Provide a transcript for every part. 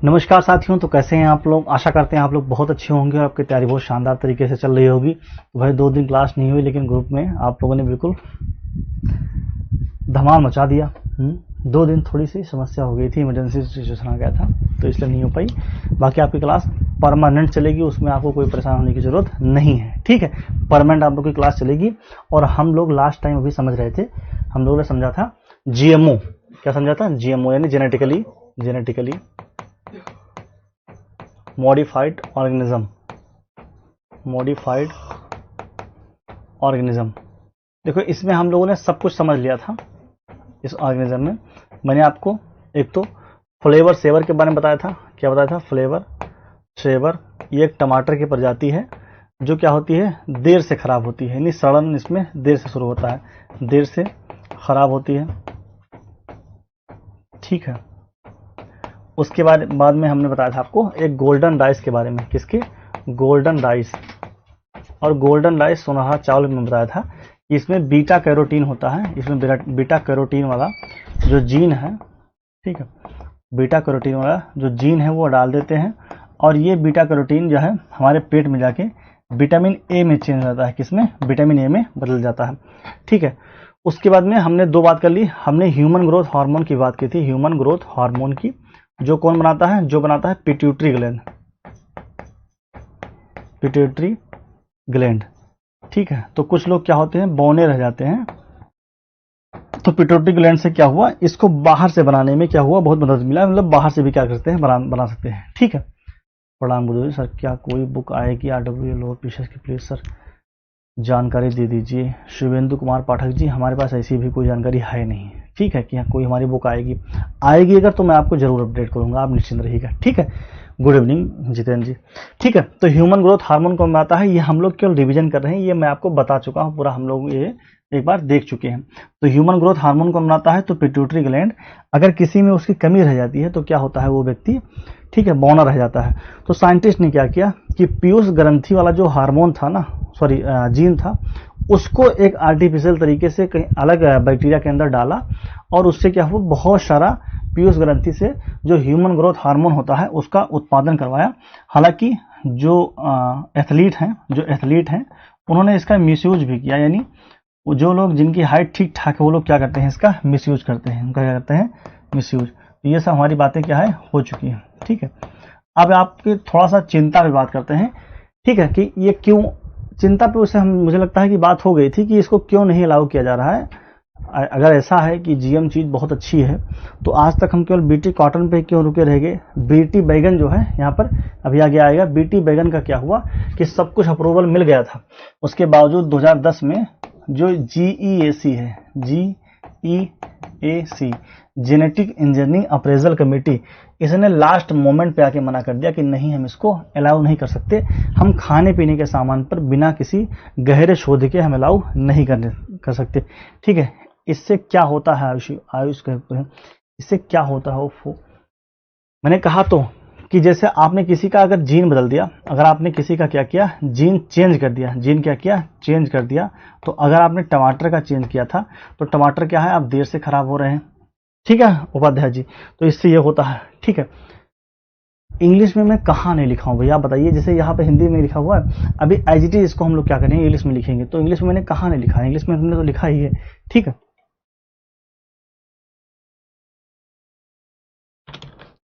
नमस्कार साथियों, तो कैसे हैं आप लोग। आशा करते हैं आप लोग बहुत अच्छे होंगे और आपकी तैयारी बहुत शानदार तरीके से चल रही होगी। वह 2 दिन क्लास नहीं हुई, लेकिन ग्रुप में आप लोगों ने बिल्कुल धमाल मचा दिया। 2 दिन थोड़ी सी समस्या हो गई थी, इमरजेंसी सिचुएशन आ गया था, तो इसलिए नहीं हो पाई। बाकी आपकी क्लास परमानेंट चलेगी, उसमें आपको कोई परेशान होने की जरूरत नहीं है। ठीक है, परमानेंट आप लोग की क्लास चलेगी। और हम लोग लास्ट टाइम अभी समझ रहे थे, हम लोगों ने समझा था जीएमओ। क्या समझा था? जीएमओ यानी जेनेटिकली मॉडिफाइड ऑर्गेनिज्म। देखो, इसमें हम लोगों ने सब कुछ समझ लिया था। इस ऑर्गेनिज्म में मैंने आपको एक तो फ्लेवर सेवर के बारे में बताया था। क्या बताया था? फ्लेवर सेवर ये एक टमाटर की प्रजाति है जो क्या होती है, देर से खराब होती है, यानी सड़न इसमें देर से शुरू होता है, देर से खराब होती है। ठीक है, उसके बाद में हमने बताया था आपको एक गोल्डन राइस के बारे में। किसके? Golden rice. और गोल्डन राइस सुनहरा चावल में बताया था कि इसमें बीटा कैरोटीन होता है। इसमें बीटा कैरोटीन वाला जो जीन है, ठीक है, बीटा कैरोटीन वाला जो जीन है वो डाल देते हैं, और ये बीटा कैरोटीन जो है हमारे पेट में जाके विटामिन ए में चेंज हो जाता है। किसमें? विटामिन ए में बदल जाता है। ठीक है, उसके बाद में हमने 2 बात कर ली। हमने ह्यूमन ग्रोथ हार्मोन की बात की थी। ह्यूमन ग्रोथ हार्मोन की जो कौन बनाता है? जो बनाता है पिट्यूटरी ग्लैंड। ठीक है, तो कुछ लोग क्या होते हैं, बौने रह जाते हैं। तो पिट्यूटरी ग्लैंड से क्या हुआ, इसको बाहर से बनाने में क्या हुआ, बहुत मदद मिला। मतलब बाहर से भी क्या करते हैं, बना सकते हैं। ठीक है, प्रणाम गुरु सर, क्या कोई बुक आएगी RW लोअर पीसेस की? प्लीज सर जानकारी दे दीजिए। शिवेंदु कुमार पाठक जी, हमारे पास ऐसी भी कोई जानकारी है नहीं। ठीक है, कि कोई हमारी बुक आएगी अगर तो मैं आपको जरूर अपडेट करूंगा, आप निश्चिंत रहिएगा। ठीक है, गुड इवनिंग जितेंद्र जी। ठीक है, तो ह्यूमन ग्रोथ हार्मोन कौन बनाता है, ये हम लोग केवल रिवीजन कर रहे हैं, ये मैं आपको बता चुका हूँ पूरा, हम लोग ये एक बार देख चुके हैं। तो ह्यूमन ग्रोथ हार्मोन कौन बनाता है? तो पिट्यूटरी ग्लैंड। अगर किसी में उसकी कमी रह जाती है तो क्या होता है, वो व्यक्ति, ठीक है, बौना रह जाता है। तो साइंटिस्ट ने क्या किया कि पीयूष ग्रंथि वाला जो हार्मोन था ना, सॉरी जीन था, उसको एक आर्टिफिशियल तरीके से कहीं अलग बैक्टीरिया के अंदर डाला, और उससे क्या हुआ, बहुत सारा पीयूष ग्रंथि से जो ह्यूमन ग्रोथ हार्मोन होता है उसका उत्पादन करवाया। हालांकि जो एथलीट हैं उन्होंने इसका मिसयूज भी किया, यानी जो लोग जिनकी हाइट ठीक ठाक है वो लोग क्या करते हैं, इसका मिसयूज करते हैं। उनका क्या करते हैं? मिसयूज। तो ये सब हमारी बातें क्या है, हो चुकी है। ठीक है, अब आपके थोड़ा सा चिंता पे बात करते हैं। ठीक है, कि ये क्यों चिंता पे, उससे मुझे लगता है कि बात हो गई थी कि इसको क्यों नहीं अलाउ किया जा रहा है। अगर ऐसा है कि जीएम चीज बहुत अच्छी है तो आज तक हम केवल बीटी कॉटन पे क्यों रुके रह गए। बीटी बैगन जो है यहाँ पर अभी आगे आएगा, बीटी बैगन का क्या हुआ कि सब कुछ अप्रूवल मिल गया था, उसके बावजूद 2010 में जो GEAC है, GEAC genetic engineering appraisal committee, इसने लास्ट मोमेंट पे आके मना कर दिया कि नहीं, हम इसको अलाउ नहीं कर सकते। हम खाने पीने के सामान पर बिना किसी गहरे शोध के हम अलाउ नहीं कर सकते। ठीक है, इससे क्या होता है, आयुष कहते हैं, इससे क्या होता है? मैंने कहा तो कि जैसे आपने किसी का अगर जीन बदल दिया, अगर आपने किसी का क्या किया, जीन चेंज कर दिया, जीन क्या किया, चेंज कर दिया। तो अगर आपने टमाटर का चेंज किया था तो टमाटर क्या है, आप देर से खराब हो रहे हैं। ठीक है उपाध्याय जी, तो इससे ये होता है। ठीक है, इंग्लिश में मैं कहाँ नहीं लिखा हूँ भैया, आप बताइए। जैसे यहाँ पे हिंदी में लिखा हुआ है, अभी एज इट इज इसको हम लोग क्या करेंगे, इंग्लिश में लिखेंगे। तो इंग्लिश में मैंने कहाँ नहीं लिखा है, इंग्लिश में हमने तो लिखा ही है। ठीक है,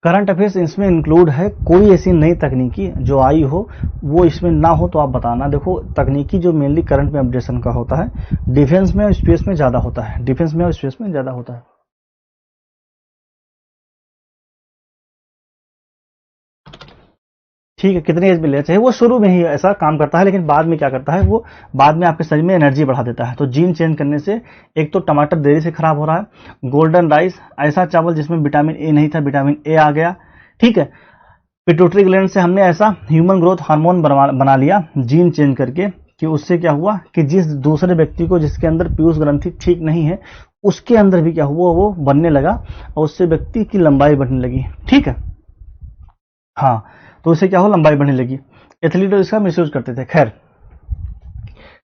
करंट अफेयर्स इसमें इंक्लूड है। कोई ऐसी नई तकनीकी जो आई हो वो इसमें ना हो तो आप बताना। देखो, तकनीकी जो मेनली करंट में अपडेशन का होता है, डिफेंस में और स्पेस में ज्यादा होता है, डिफेंस में और स्पेस में ज्यादा होता है। ठीक है, कितने एज में लेना चाहिए, वो शुरू में ही ऐसा काम करता है, लेकिन बाद में क्या करता है, वो बाद में आपके शरीर में एनर्जी बढ़ा देता है। तो जीन चेंज करने से एक तो टमाटर देरी से खराब हो रहा है, गोल्डन राइस ऐसा चावल जिसमें विटामिन ए नहीं था, विटामिन ए आ गया। ठीक है, पिट्यूटरी ग्लैंड से हमने ऐसा ह्यूमन ग्रोथ हार्मोन बना लिया जीन चेंज करके, कि उससे क्या हुआ कि जिस दूसरे व्यक्ति को जिसके अंदर पीयूष ग्रंथि ठीक नहीं है उसके अंदर भी क्या हुआ, वो बनने लगा, और उससे व्यक्ति की लंबाई बढ़ने लगी। ठीक है, हाँ, तो उससे क्या हो, लंबाई बढ़ने लगी। एथलीट इसका मिसयूज करते थे। खैर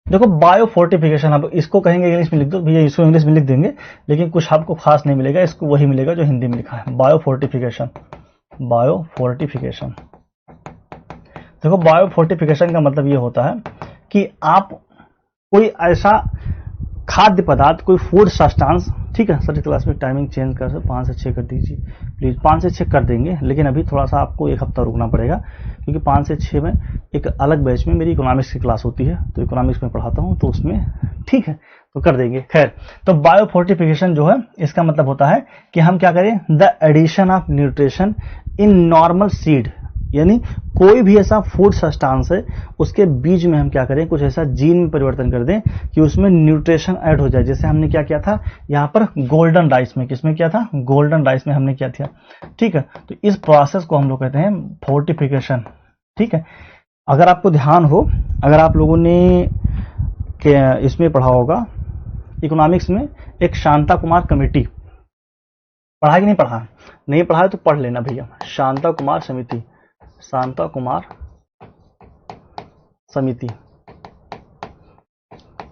देखो, बायो फोर्टिफिकेशन, अब इसको कहेंगे इंग्लिश में लिख दो भैया, इसको इंग्लिश में लिख देंगे, लेकिन कुछ आपको खास नहीं मिलेगा, इसको वही मिलेगा जो हिंदी में लिखा है, बायो फोर्टिफिकेशन। बायोफोर्टिफिकेशन। देखो बायोफोर्टिफिकेशन का मतलब ये होता है कि आप कोई ऐसा खाद्य पदार्थ, कोई फूड सब्सटेंस, ठीक है सर क्लास में टाइमिंग चेंज कर सर 5 से 6 कर दीजिए प्लीज। 5 से 6 कर देंगे, लेकिन अभी थोड़ा सा आपको एक हफ्ता रुकना पड़ेगा, क्योंकि 5 से 6 में एक अलग बैच में मेरी इकोनॉमिक्स की क्लास होती है, तो इकोनॉमिक्स में पढ़ाता हूँ, तो उसमें ठीक है तो कर देंगे। खैर, तो बायोफोर्टिफिकेशन जो है इसका मतलब होता है कि हम क्या करें, the addition of nutrition in normal seed, यानी कोई भी ऐसा फूड सब्सटेंस है उसके बीज में हम क्या करें, कुछ ऐसा जीन में परिवर्तन कर दें कि उसमें न्यूट्रिशन ऐड हो जाए। जैसे हमने क्या किया था यहाँ पर गोल्डन राइस में, किसमें किया था, गोल्डन राइस में हमने किया था, ठीक है। तो इस प्रोसेस को हम लोग कहते हैं फोर्टिफिकेशन, ठीक है। अगर आपको ध्यान हो, अगर आप लोगों ने इसमें पढ़ा होगा इकोनॉमिक्स में, एक शांता कुमार कमेटी पढ़ा कि नहीं पढ़ा, नहीं पढ़ा है तो पढ़ लेना भैया, शांता कुमार समिति, शांता कुमार समिति,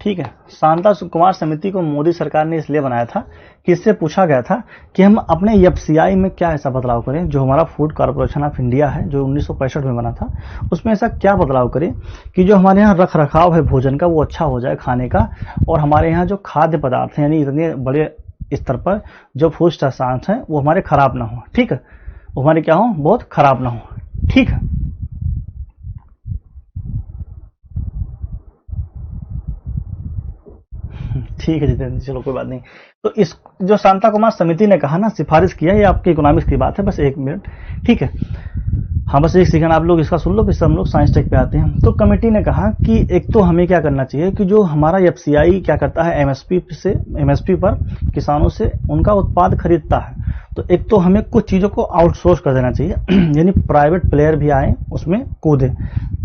ठीक है। शांता कुमार समिति को मोदी सरकार ने इसलिए बनाया था कि इससे पूछा गया था कि हम अपने एफसीआई में क्या ऐसा बदलाव करें, जो हमारा फूड कॉर्पोरेशन ऑफ इंडिया है जो 1965 में बना था, उसमें ऐसा क्या बदलाव करें कि जो हमारे यहाँ रख रखाव है भोजन का वो अच्छा हो जाए खाने का, और हमारे यहाँ जो खाद्य पदार्थ हैं यानी इतने बड़े स्तर पर जो फूड सब्सटेंस हैं वो हमारे खराब ना हो, ठीक है, वो हमारे क्या हो, बहुत खराब ना हो, ठीक है। ठीक है जितेंद्र, चलो कोई बात नहीं। तो इस जो शांता कुमार समिति ने कहा ना, सिफारिश किया, ये आपके इकोनॉमिक्स की बात है, बस 1 मिनट, ठीक है। हाँ बस 1 सेकंड आप लोग इसका सुन लो, फिर हम लोग साइंस टेक पे आते हैं। तो कमेटी ने कहा कि एक तो हमें क्या करना चाहिए कि जो हमारा एफसीआई क्या करता है, एमएसपी पर किसानों से उनका उत्पाद खरीदता है, तो एक तो हमें कुछ चीजों को आउटसोर्स कर देना चाहिए यानी प्राइवेट प्लेयर भी आए उसमें कूदे।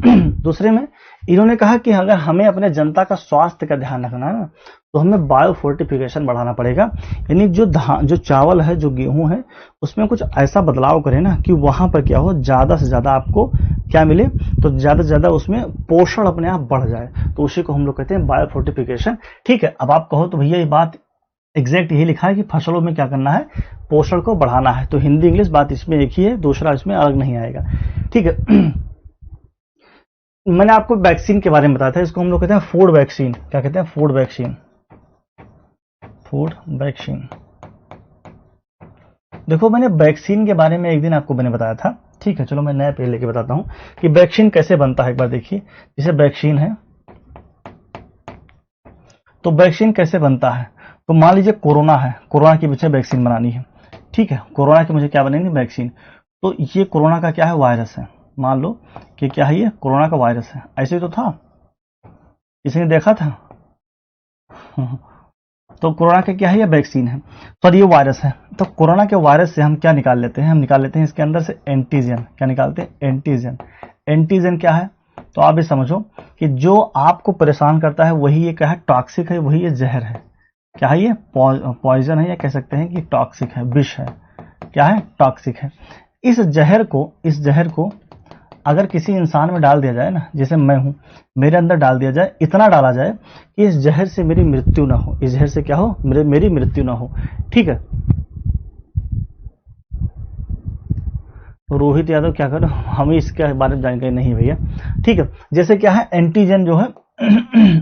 दूसरे में इन्होंने कहा कि अगर हमें अपने जनता का स्वास्थ्य का ध्यान रखना है ना, तो हमें बायोफोर्टिफिकेशन बढ़ाना पड़ेगा, यानी जो चावल है, जो गेहूं है, उसमें कुछ ऐसा बदलाव करें ना कि वहां पर क्या हो, ज्यादा से ज्यादा आपको क्या मिले, तो ज्यादा से ज्यादा उसमें पोषण अपने आप बढ़ जाए, तो उसी को हम लोग कहते हैं बायोफोर्टिफिकेशन, ठीक है। अब आप कहो तो भैया ये बात एग्जैक्ट यही लिखा है कि फसलों में क्या करना है, पोषण को बढ़ाना है, तो हिंदी इंग्लिश बात इसमें एक ही है, दूसरा इसमें अलग नहीं आएगा, ठीक है। मैंने आपको वैक्सीन के बारे में बताया था, इसको हम लोग कहते हैं फूड वैक्सीन। क्या कहते हैं, फूड वैक्सीन, फूड वैक्सीन। देखो मैंने वैक्सीन के बारे में एक दिन आपको मैंने बताया था, ठीक है। चलो मैं नया पेज लेके बताता हूं कि वैक्सीन कैसे बनता है। एक बार देखिए, जैसे वैक्सीन है, तो वैक्सीन कैसे बनता है, तो मान लीजिए कोरोना है, कोरोना के पीछे वैक्सीन बनानी है, ठीक है। कोरोना के मुझे क्या बनेगी, वैक्सीन। तो ये कोरोना का क्या है, वायरस है, मान लो कि क्या है, ये कोरोना का वायरस है, ऐसे ही तो था, किसी ने देखा था तो कोरोना का क्या है, ये वैक्सीन है, पर ये वायरस है। तो कोरोना के वायरस से हम क्या निकाल लेते हैं, हम निकाल लेते हैं इसके अंदर से एंटीजन। क्या निकालते हैं, एंटीजन। एंटीजन क्या है, तो आप ये समझो कि जो आपको परेशान करता है वही ये क्या है, टॉक्सिक है, वही ये जहर है। क्या है, ये पॉइजन है, या कह सकते हैं कि टॉक्सिक है, विष है। क्या है, टॉक्सिक है। इस जहर को अगर किसी इंसान में डाल दिया जाए ना, जैसे मैं हूं, मेरे अंदर डाल दिया जाए, इतना डाला जाए कि इस जहर से मेरी मृत्यु ना हो, इस जहर से क्या हो, मेरी मृत्यु ना हो, ठीक है। रोहित यादव क्या करो, हमें इसके बारे में जानकारी नहीं भैया, ठीक है। जैसे क्या है, एंटीजन जो है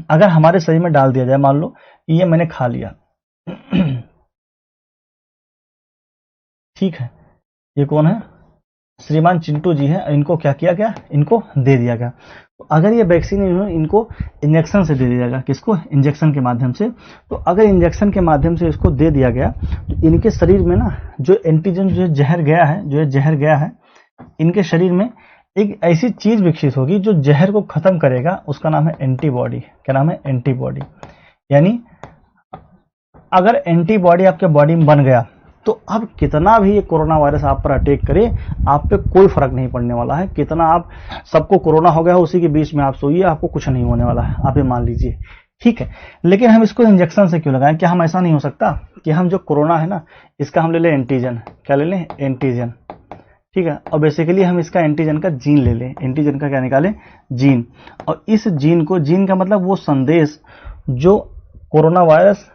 अगर हमारे शरीर में डाल दिया जाए, मान लो ये मैंने खा लिया ठीक है, ये कौन है, श्रीमान चिंटू जी हैं, इनको क्या किया गया, इनको दे दिया गया। तो अगर ये वैक्सीन इनको इंजेक्शन से दे दिया गया, किसको, इंजेक्शन के माध्यम से, तो अगर इंजेक्शन के माध्यम से इसको दे दिया गया तो इनके शरीर में ना जो एंटीजन जो जहर गया है इनके शरीर में एक ऐसी चीज विकसित होगी जो जहर को खत्म करेगा, उसका नाम है एंटीबॉडी। क्या नाम है, एंटीबॉडी। यानी अगर एंटीबॉडी आपके बॉडी में बन गया तो अब कितना भी ये कोरोना वायरस आप पर अटैक करे, आप पे कोई फर्क नहीं पड़ने वाला है। कितना आप, सबको कोरोना हो गया है, उसी के बीच में आप सोइए, आपको कुछ नहीं होने वाला है, आप ये मान लीजिए, ठीक है। लेकिन हम इसको इंजेक्शन से क्यों लगाएं, क्या हम ऐसा नहीं हो सकता कि हम जो कोरोना है ना, इसका हम ले लें एंटीजन। क्या ले लें, एंटीजन, ठीक है। और बेसिकली हम इसका एंटीजन का जीन ले लें, एंटीजन का क्या निकालें, जीन। और इस जीन को, जीन का मतलब वो संदेश जो कोरोना वायरस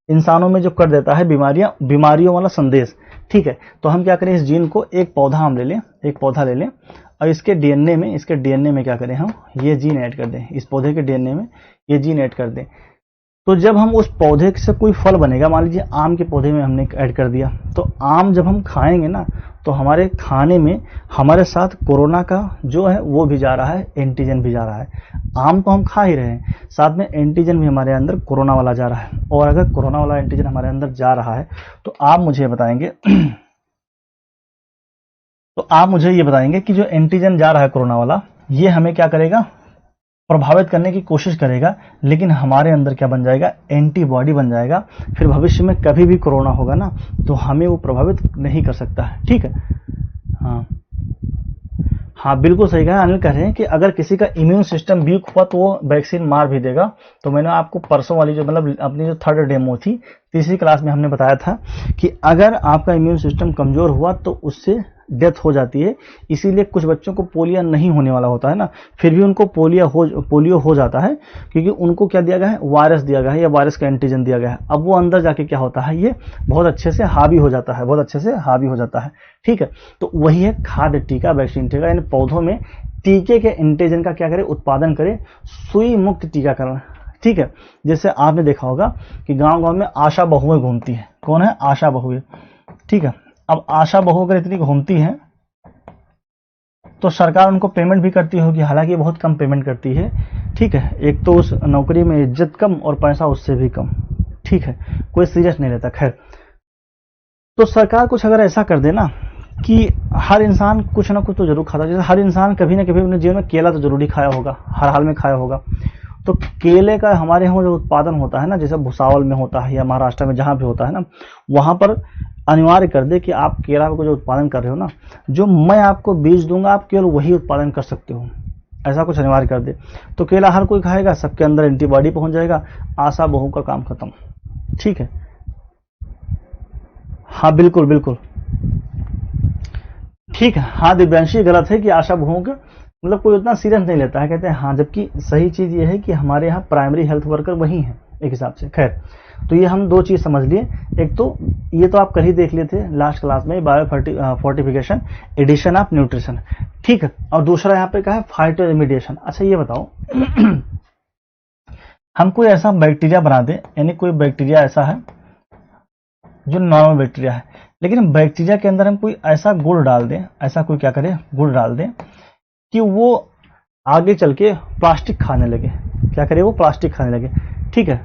इंसानों में जो कर देता है, बीमारियों वाला संदेश, ठीक है, तो हम क्या करें, इस जीन को एक पौधा हम ले लें, एक पौधा ले लें और इसके डीएनए में क्या करें, हम ये जीन ऐड कर दें, इस पौधे के डीएनए में ये जीन ऐड कर दें। तो जब हम उस पौधे से कोई फल बनेगा, मान लीजिए आम के पौधे में हमने ऐड कर दिया, तो आम जब हम खाएंगे ना, तो हमारे खाने में हमारे साथ कोरोना का जो है वो भी जा रहा है, एंटीजन भी जा रहा है। आम तो हम खा ही रहे हैं, साथ में एंटीजन भी हमारे अंदर कोरोना वाला जा रहा है। और अगर कोरोना वाला एंटीजन हमारे अंदर जा रहा है तो आप मुझे बताएंगे तो आप मुझे ये बताएंगे कि जो एंटीजन जा रहा है कोरोना वाला, ये हमें क्या करेगा, प्रभावित करने की कोशिश करेगा, लेकिन हमारे अंदर क्या बन जाएगा, एंटीबॉडी बन जाएगा। फिर भविष्य में कभी भी कोरोना होगा ना, तो हमें वो प्रभावित नहीं कर सकता है। ठीक है, हाँ बिल्कुल सही कहा, अनिल कह रहे हैं कि अगर किसी का इम्यून सिस्टम वीक हुआ तो वो वैक्सीन मार भी देगा। तो मैंने आपको परसों वाली जो मतलब अपनी जो थर्ड डेमो थी, तीसरी क्लास में हमने बताया था कि अगर आपका इम्यून सिस्टम कमजोर हुआ तो उससे डेथ हो जाती है। इसीलिए कुछ बच्चों को पोलियो नहीं होने वाला होता है ना, फिर भी उनको पोलियो हो जाता है, क्योंकि उनको क्या दिया गया है, वायरस दिया गया है या वायरस का एंटीजन दिया गया है। अब वो अंदर जाके क्या होता है, ये बहुत अच्छे से हावी हो जाता है, बहुत अच्छे से हावी हो जाता है। ठीक है, तो वही है खाद्य टीका, वैक्सीन टीका, यानी पौधों में टीके के एंटीजन का क्या करे, उत्पादन करे, सुई मुक्त टीकाकरण। ठीक है, जैसे आपने देखा होगा कि गांव गांव में आशा बहुएं घूमती हैं। कौन है, आशा बहुएं। ठीक है, अब आशा बहु अगर इतनी घूमती हैं तो सरकार उनको पेमेंट भी करती होगी, हालांकि बहुत कम पेमेंट करती है। ठीक है, एक तो उस नौकरी में इज्जत कम और पैसा उससे भी कम। ठीक है, कोई सीरियस नहीं लेता। खैर, तो सरकार कुछ अगर ऐसा कर देना कि हर इंसान कुछ ना कुछ तो जरूर खाता, जैसे हर इंसान कभी ना कभी अपने जीवन में केला तो जरूर ही खाया होगा, हर हाल में खाया होगा। तो केले का हमारे यहाँ जो उत्पादन होता है ना, जैसे भुसावल में होता है या महाराष्ट्र में जहां भी होता है ना, वहां पर अनिवार्य कर दे कि आप केला को जो उत्पादन कर रहे हो ना, जो मैं आपको बीज दूंगा आप केवल वही उत्पादन कर सकते हो, ऐसा कुछ अनिवार्य कर दे। तो केला हर कोई खाएगा, सबके अंदर एंटीबॉडी पहुंच जाएगा, आशा बहु का काम खत्म। ठीक है, हाँ बिल्कुल बिल्कुल ठीक है। हाँ दिव्यांशी, गलत है कि आशा बहुओं के मतलब कोई उतना सीरियस नहीं लेता है, कहते हैं हाँ, जबकि सही चीज ये है कि हमारे यहाँ प्राइमरी हेल्थ वर्कर वही हैं एक हिसाब से। खैर, तो ये हम दो चीज समझ लिए, एक तो ये तो आप कल ही देख लिए थे लास्ट क्लास में, bio fortification, addition of nutrition. ठीक है, और दूसरा यहाँ पे क्या है, फाइटो रेमिडिएशन। अच्छा ये बताओ हम कोई ऐसा बैक्टीरिया बना दें, यानी कोई बैक्टीरिया ऐसा है जो नॉर्मल बैक्टीरिया है, लेकिन बैक्टीरिया के अंदर हम कोई ऐसा गुड़ डाल दें, ऐसा कोई क्या करें, गुड़ डाल दें कि वो आगे चल के प्लास्टिक खाने लगे। क्या करे, वो प्लास्टिक खाने लगे। ठीक है,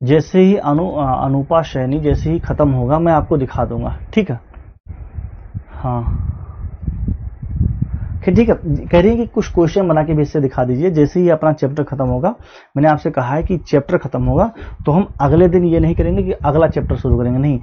जैसे ही अनुपा शैनी जैसे ही खत्म होगा मैं आपको दिखा दूंगा। ठीक है, हाँ ठीक है, कह रही है कि कुछ क्वेश्चन बना के भी इससे दिखा दीजिए। जैसे ही अपना चैप्टर खत्म होगा, मैंने आपसे कहा है कि चैप्टर खत्म होगा तो हम अगले दिन ये नहीं करेंगे कि अगला चैप्टर शुरू करेंगे, नहीं,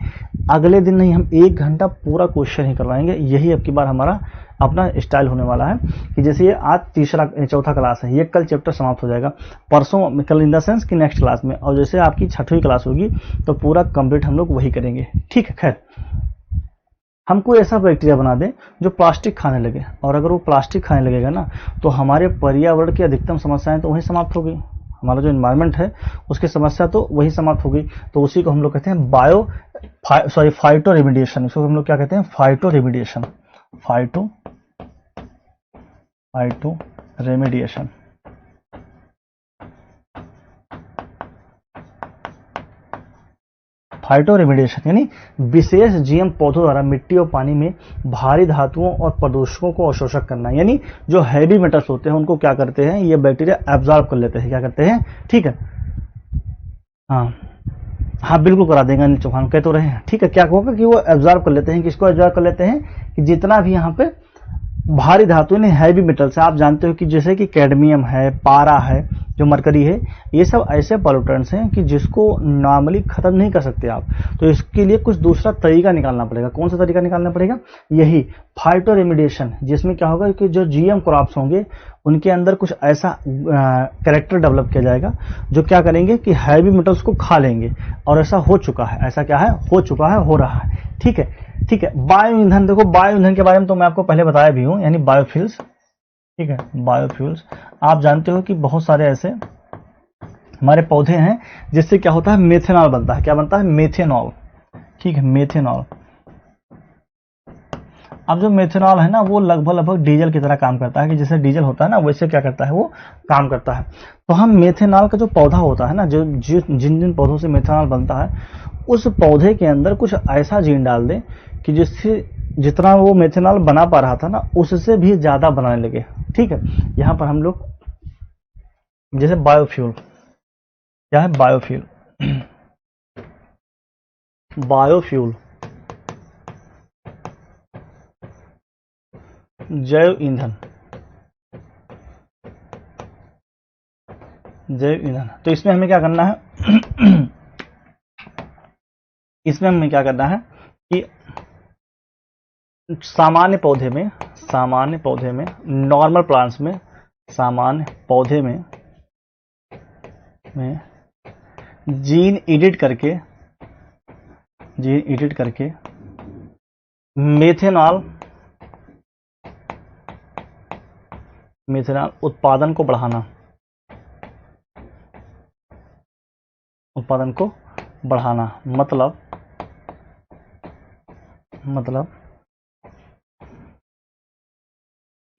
अगले दिन नहीं, हम 1 घंटा पूरा क्वेश्चन ही करवाएंगे। यही अब की बार हमारा अपना स्टाइल होने वाला है कि जैसे ये आज चौथा क्लास है, ये कल चैप्टर समाप्त हो जाएगा, परसों कल इन द सेंस कि नेक्स्ट क्लास में, और जैसे आपकी 6वीं क्लास होगी तो पूरा कंप्लीट हम लोग वही करेंगे। ठीक है, खैर, हम कोई ऐसा बैक्टीरिया बना दें जो प्लास्टिक खाने लगे, और अगर वो प्लास्टिक खाने लगेगा ना, तो हमारे पर्यावरण की अधिकतम समस्याएं तो वही समाप्त हो गई, हमारा जो एनवायरनमेंट है उसकी समस्या तो वही समाप्त हो गई। तो उसी को हम लोग कहते हैं फाइटो रेमिडिएशन। इसको हम लोग क्या कहते हैं, phyto remediation, phyto remediation. Phyto remediation यानी विशेष जीएम पौधों द्वारा मिट्टी और पानी में भारी धातुओं और प्रदूषकों को अवशोषक करना, यानी जो हैवी मेटल्स होते हैं उनको क्या करते हैं, ये बैक्टीरिया एब्जॉर्ब कर लेते हैं। क्या करते हैं, ठीक है, हाँ बिल्कुल करा देंगे, अनिल चौहान कह तो रहे हैं। ठीक है, क्या होगा कि वो एब्जॉर्ब कर लेते हैं, किसको एब्जॉर्ब कर लेते हैं, कि जितना भी यहाँ पे भारी धातु यानी हैवी मेटल्स है, आप जानते हो कि जैसे कि कैडमियम है, पारा है, जो मरकरी है, ये सब ऐसे पॉल्यूटेंट्स हैं कि जिसको नॉर्मली खत्म नहीं कर सकते आप, तो इसके लिए कुछ दूसरा तरीका निकालना पड़ेगा। कौन सा तरीका निकालना पड़ेगा, यही फाइटो रेमिडिएशन, जिसमें क्या होगा कि जो जीएम क्रॉप्स होंगे उनके अंदर कुछ ऐसा कैरेक्टर डेवलप किया जाएगा जो क्या करेंगे कि हैवी मेटल्स को खा लेंगे, और ऐसा हो चुका है, ऐसा क्या है, हो चुका है, हो रहा है। ठीक है, ठीक है, बायो ईंधन, देखो बायो ईंधन के बारे में तो मैं आपको पहले बताया भी हूं, यानी बायोफ्यूल्स। ठीक है, बायोफ्यूल्स आप जानते हो कि बहुत सारे ऐसे हमारे पौधे हैं जिससे क्या होता है, मेथेनॉल बनता है। क्या बनता है? मेथेनॉल। ठीक है, मेथेनॉल। अब जो मेथेनॉल है ना, वो लगभग डीजल की तरह काम करता है, कि जैसे डीजल होता है ना, वैसे क्या करता है, वो काम करता है। तो हम मेथेनॉल का जो पौधा होता है ना, जो जिन जिन पौधों से मेथेनॉल बनता है, उस पौधे के अंदर कुछ ऐसा जीन डाल दें कि जिससे जितना वो मेथेनॉल बना पा रहा था ना, उससे भी ज्यादा बनाने लगे। ठीक है, यहां पर हम लोग जैसे बायोफ्यूल, क्या है? बायोफ्यूल। बायोफ्यूल, जैव ईंधन, जैव ईंधन। तो इसमें हमें क्या करना है? इसमें हमें क्या करना है कि सामान्य पौधे में नॉर्मल प्लांट्स में, सामान्य पौधे में जीन एडिट करके मेथेनॉल उत्पादन को बढ़ाना। मतलब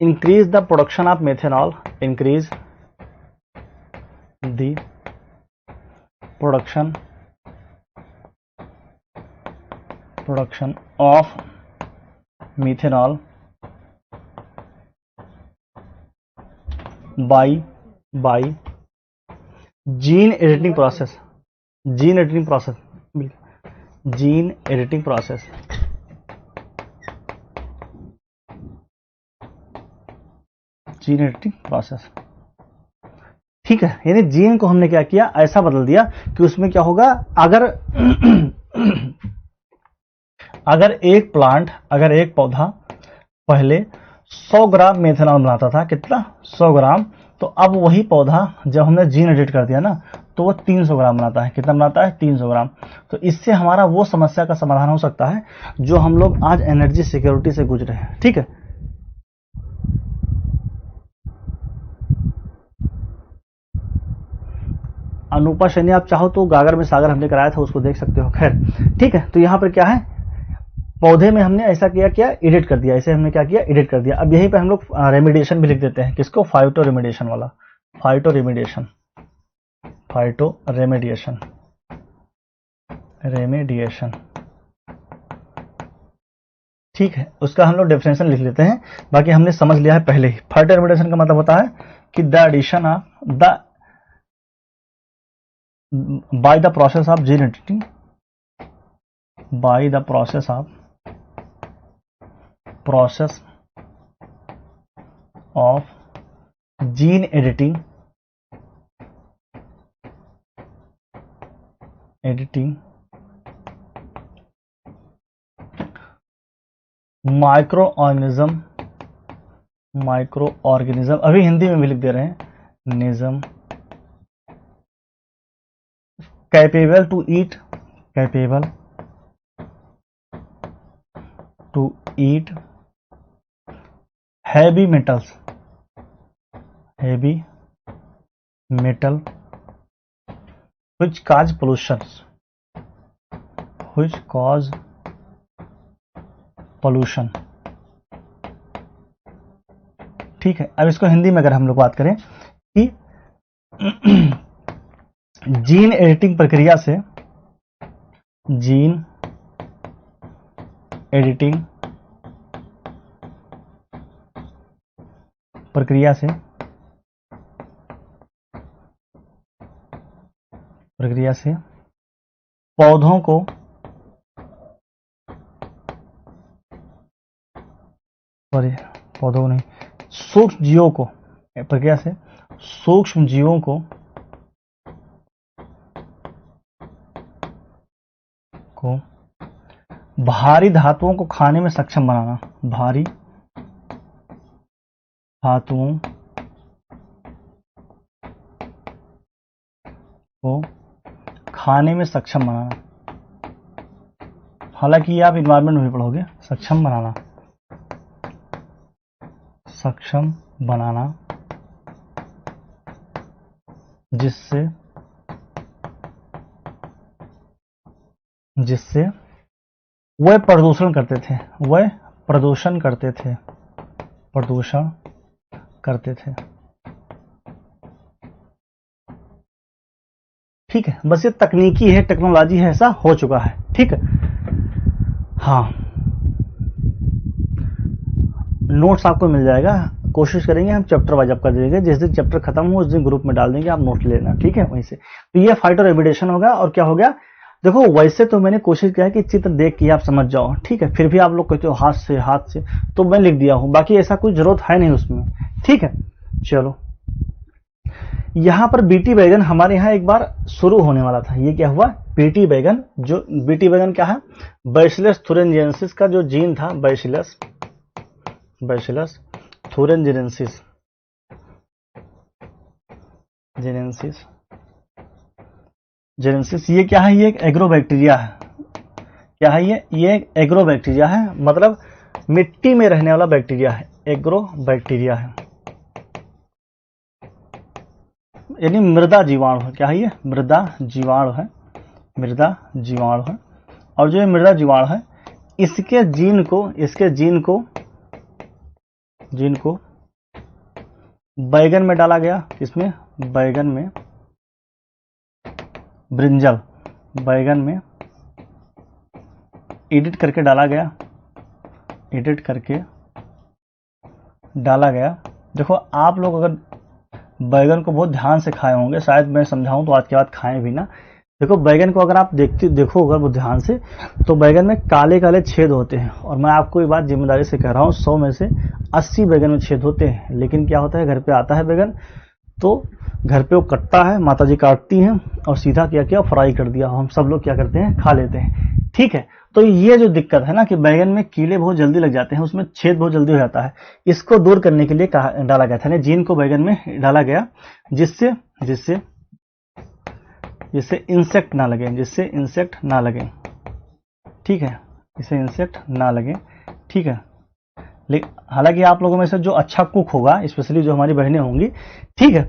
increase the production of methanol, increase the production of methanol by gene editing process, gene editing process, ठीक है। यानी जीन को हमने क्या किया, ऐसा बदल दिया कि उसमें क्या होगा, अगर एक पौधा पहले 100 ग्राम मेथेनॉल बनाता था, कितना? 100 ग्राम। तो अब वही पौधा जब हमने जीन एडिट कर दिया ना, तो वो 300 ग्राम बनाता है। कितना बनाता है? 300 ग्राम। तो इससे हमारा वो समस्या का समाधान हो सकता है जो हम लोग आज एनर्जी सिक्योरिटी से गुजरे हैं। ठीक है, अनूपा शनि, आप चाहो तो गागर में सागर हमने कराया था, उसको देख सकते हो। खैर, ठीक है। तो यहां पर क्या है, पौधे में हमने ऐसा किया, एडिट कर दिया। ऐसे हमने क्या किया, एडिट कर दिया। अब यहीं पे हम लोग रेमिडिएशन भी लिख देते हैं। किसको? फाइटो रेमिडिएशन वाला, फाइटो रेमिडिएशन। ठीक है, उसका हम लोग डेफिनेशन लिख लेते हैं, बाकी हमने समझ लिया है पहले ही। फाइटो रेमिडिएशन का मतलब होता है कि the addition of by the process of gene editing, by the process of gene editing micro organism, अभी हिंदी में भी लिख दे रहे हैं, निज्म capable to eat heavy metal which cause pollution, ठीक है। अब इसको हिंदी में अगर हम लोग बात करें कि जीन एडिटिंग प्रक्रिया से पौधों को सूक्ष्म जीवों को, प्रक्रिया से सूक्ष्म जीवों को भारी धातुओं को खाने में सक्षम बनाना, भारी धातुओं को खाने में सक्षम बनाना। हालांकि ये आप इन्वायरमेंट में भी पढ़ोगे, सक्षम बनाना, जिससे जिससे वह प्रदूषण करते थे, वह प्रदूषण करते थे, प्रदूषण करते थे। ठीक है, बस ये तकनीकी है, टेक्नोलॉजी है, ऐसा हो चुका है। ठीक है, हाँ, नोट्स आपको मिल जाएगा, कोशिश करेंगे हम चैप्टर वाइज आपका देंगे, जिस दिन चैप्टर खत्म हो उस दिन ग्रुप में डाल देंगे, आप नोट लेना। ठीक है, वहीं से। तो ये फाइट और रेमिडिएशन होगा। और क्या हो गया, देखो वैसे तो मैंने कोशिश किया कि चित्र देख के आप समझ जाओ, ठीक है, फिर भी आप लोग कहते हो हाथ से, तो मैं लिख दिया हूं, बाकी ऐसा कोई जरूरत है नहीं उसमें। ठीक है, चलो, यहां पर बीटी बैगन हमारे यहाँ एक बार शुरू होने वाला था। ये क्या हुआ, बीटी बैगन, जो बीटी बैगन क्या है, बैसिलस थुरिनजेंसिस का जो जीन था, बैसिलस थुरिनजेंसिस, जेनेसिस, ये क्या है, ये एक एग्रोबैक्टीरिया है। क्या है ये एक एग्रोबैक्टीरिया है, मतलब मिट्टी में रहने वाला बैक्टीरिया है, एग्रोबैक्टीरिया है, यानी मृदा जीवाणु है। क्या है ये, मृदा जीवाणु है, मृदा जीवाणु है। और जो ये मृदा जीवाणु है, इसके जीन को बैगन में डाला गया, इसमें बैगन में, ब्रिंजल, बैगन में एडिट करके डाला गया, देखो आप लोग अगर बैगन को बहुत ध्यान से खाए होंगे, शायद मैं समझाऊं तो आज के बाद खाएं भी ना। देखो बैगन को अगर आप देखो अगर वो ध्यान से, तो बैगन में काले काले छेद होते हैं। और मैं आपको ये बात जिम्मेदारी से कह रहा हूँ, 100 में से 80 बैगन में छेद होते हैं। लेकिन क्या होता है, घर पे आता है बैगन, तो घर पे वो कटता है, माताजी काटती हैं और सीधा क्या फ्राई कर दिया, हम सब लोग क्या करते हैं, खा लेते हैं। ठीक है, तो ये जो दिक्कत है ना कि बैगन में कीड़े बहुत जल्दी लग जाते हैं, उसमें छेद बहुत जल्दी हो जाता है, इसको दूर करने के लिए डाला गया था, जीन को बैगन में डाला गया, जिससे इंसेक्ट ना लगे, ठीक है, इससे इंसेक्ट ना लगे। ठीक है, हालांकि आप लोगों में से जो अच्छा कुक होगा, स्पेशली जो हमारी बहनें होंगी, ठीक है,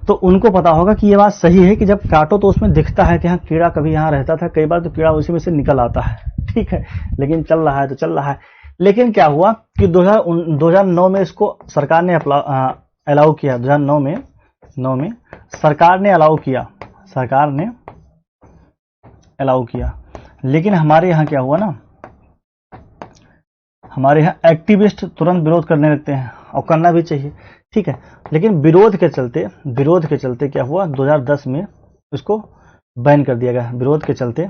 तो उनको पता होगा कि ये बात सही है कि जब काटो तो उसमें दिखता है कि हाँ कीड़ा कभी यहाँ रहता था, कई बार तो कीड़ा उसी में से निकल आता है। ठीक है, लेकिन चल रहा है तो चल रहा है। लेकिन क्या हुआ कि 2009 में इसको सरकार ने अलाउ किया, 2009 में सरकार ने अलाउ किया। लेकिन हमारे यहाँ क्या हुआ ना, हमारे यहाँ एक्टिविस्ट तुरंत विरोध करने लगते हैं, और करना भी चाहिए। ठीक है, लेकिन विरोध के चलते क्या हुआ, 2010 में इसको बैन कर दिया गया। विरोध के चलते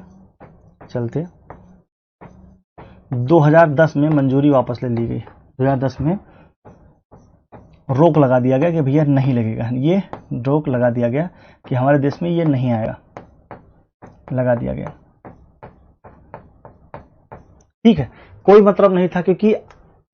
2010 में मंजूरी वापस ले ली गई। 2010 में रोक लगा दिया गया कि भैया नहीं लगेगा, ये रोक लगा दिया गया कि हमारे देश में ये नहीं आएगा, लगा दिया गया। ठीक है, कोई मतलब नहीं था, क्योंकि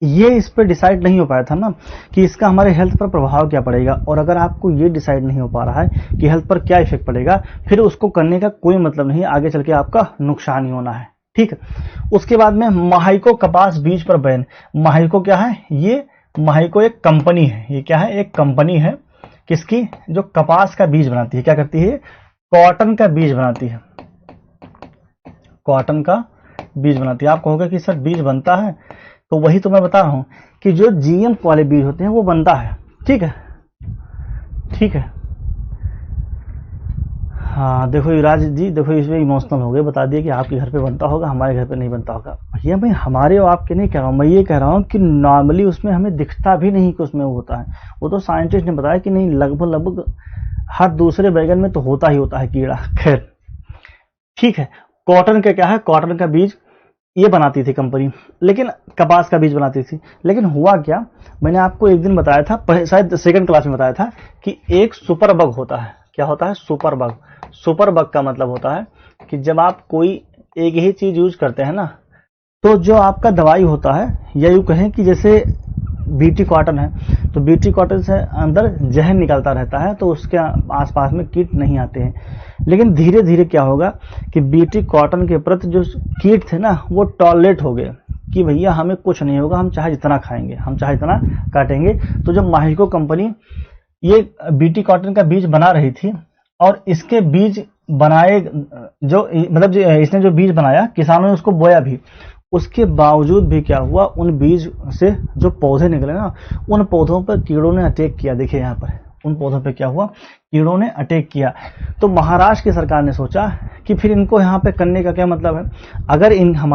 ये इस पर डिसाइड नहीं हो पाया था ना कि इसका हमारे हेल्थ पर प्रभाव क्या पड़ेगा। और अगर आपको ये डिसाइड नहीं हो पा रहा है कि हेल्थ पर क्या इफेक्ट पड़ेगा, फिर उसको करने का कोई मतलब नहीं, आगे चल के आपका नुकसान ही होना है। ठीक है, उसके बाद में महाइको कपास बीज पर बैन। महाइको क्या है, ये महाइको एक कंपनी है, ये क्या है, एक कंपनी है, किसकी, जो कपास का बीज बनाती है। क्या करती है, कॉटन का बीज बनाती है, कॉटन का बीज बनाती है। आप कहोगे कि सर बीज बनता है, तो वही तो मैं बता रहा हूं कि जो जीएम वाले बीज होते हैं वो बनता है। ठीक है, हाँ देखो युवराज जी, देखो इसमें इमोशनल हो गए, बता दिए कि आपके घर पे बनता होगा, हमारे घर पे नहीं बनता होगा। भैया मैं हमारे और आपके नहीं कह रहा हूँ, मैं ये कह रहा हूँ कि नॉर्मली उसमें हमें दिखता भी नहीं कि उसमें वो होता है। वो तो साइंटिस्ट ने बताया कि नहीं, लगभग हर दूसरे बैगन में तो होता ही होता है कीड़ा। खैर ठीक है, कॉटन का क्या है, कॉटन का बीज ये बनाती थी कंपनी, लेकिन कपास का बीज बनाती थी। लेकिन हुआ क्या, मैंने आपको एक दिन बताया था, शायद सेकंड क्लास में बताया था, कि एक सुपर बग होता है। क्या होता है, सुपर बग। सुपर बग का मतलब होता है कि जब आप कोई एक ही चीज यूज करते हैं ना, तो जो आपका दवाई होता है, या यूं कहें कि जैसे बीटी कॉटन है, तो बीटी कॉटन से अंदर जहर निकलता रहता है, तो उसके आसपास में कीट नहीं आते हैं। लेकिन धीरे धीरे क्या होगा कि बीटी कॉटन के प्रति जो कीट थे ना, वो टॉलरेट हो गए कि भैया हमें कुछ नहीं होगा, हम चाहे जितना खाएंगे, हम चाहे जितना काटेंगे। तो जब माहिको कंपनी ये बीटी कॉटन का बीज बना रही थी, और इसके बीज बनाए, जो मतलब इसने जो बीज बनाया, किसानों ने उसको बोया भी, उसके बावजूद भी क्या हुआ, उन बीज से जो पौधे निकले ना, उन पौधों पर कीड़ों ने अटैक किया। देखिए यहाँ पर उन पौधों पे क्या हुआ, कीड़ों ने अटैक किया। तो महाराष्ट्र की सरकार ने सोचा कि फिर इनको यहाँ पे करने का क्या मतलब है, अगर इनके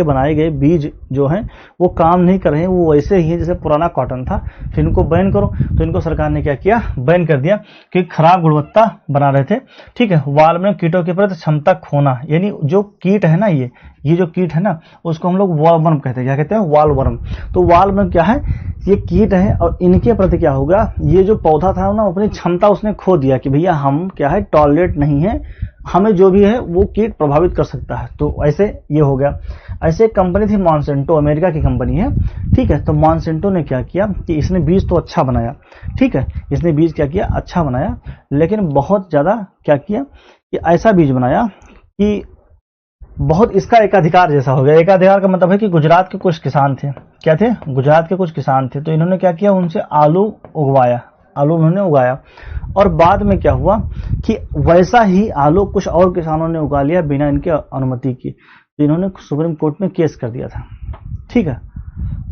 बनाए गए बीज जो हैं वो काम नहीं कर रहे हैं, वो वैसे ही है जैसे पुराना कॉटन था, फिर इनको बैन करो। तो इनको सरकार ने क्या किया, बैन कर दिया, कि खराब गुणवत्ता बना रहे थे। ठीक है, वाल में कीटों के प्रति क्षमता खोना, यानी जो कीट है ना, ये जो कीट है ना, उसको हम लोग वॉलवर्म कहते हैं। क्या कहते हैं, वॉलवर्म। तो वॉलवर्म क्या है, ये कीट है, और इनके प्रति क्या होगा, ये जो पौधा था ना, अपनी क्षमता उसने खो दिया कि भैया हम क्या है, टॉलरेट नहीं है, हमें जो भी है वो कीट प्रभावित कर सकता है। तो ऐसे ये हो गया। ऐसे एक कंपनी थी मॉन्सेंटो, अमेरिका की कंपनी है। ठीक है, तो मॉन्सेंटो ने क्या किया कि इसने बीज तो अच्छा बनाया, ठीक है, इसने बीज क्या किया, अच्छा बनाया, लेकिन बहुत ज्यादा क्या किया कि ऐसा बीज बनाया कि बहुत इसका एकाधिकार जैसा हो गया। एकाधिकार का मतलब है कि गुजरात के कुछ किसान थे, क्या थे, गुजरात के कुछ किसान थे, तो इन्होंने क्या किया, उनसे आलू उगवाया, आलू उन्होंने उगाया, और बाद में क्या हुआ कि वैसा ही आलू कुछ और किसानों ने उगा लिया बिना इनके अनुमति की। तो इन्होंने सुप्रीम कोर्ट में केस कर दिया था। ठीक है,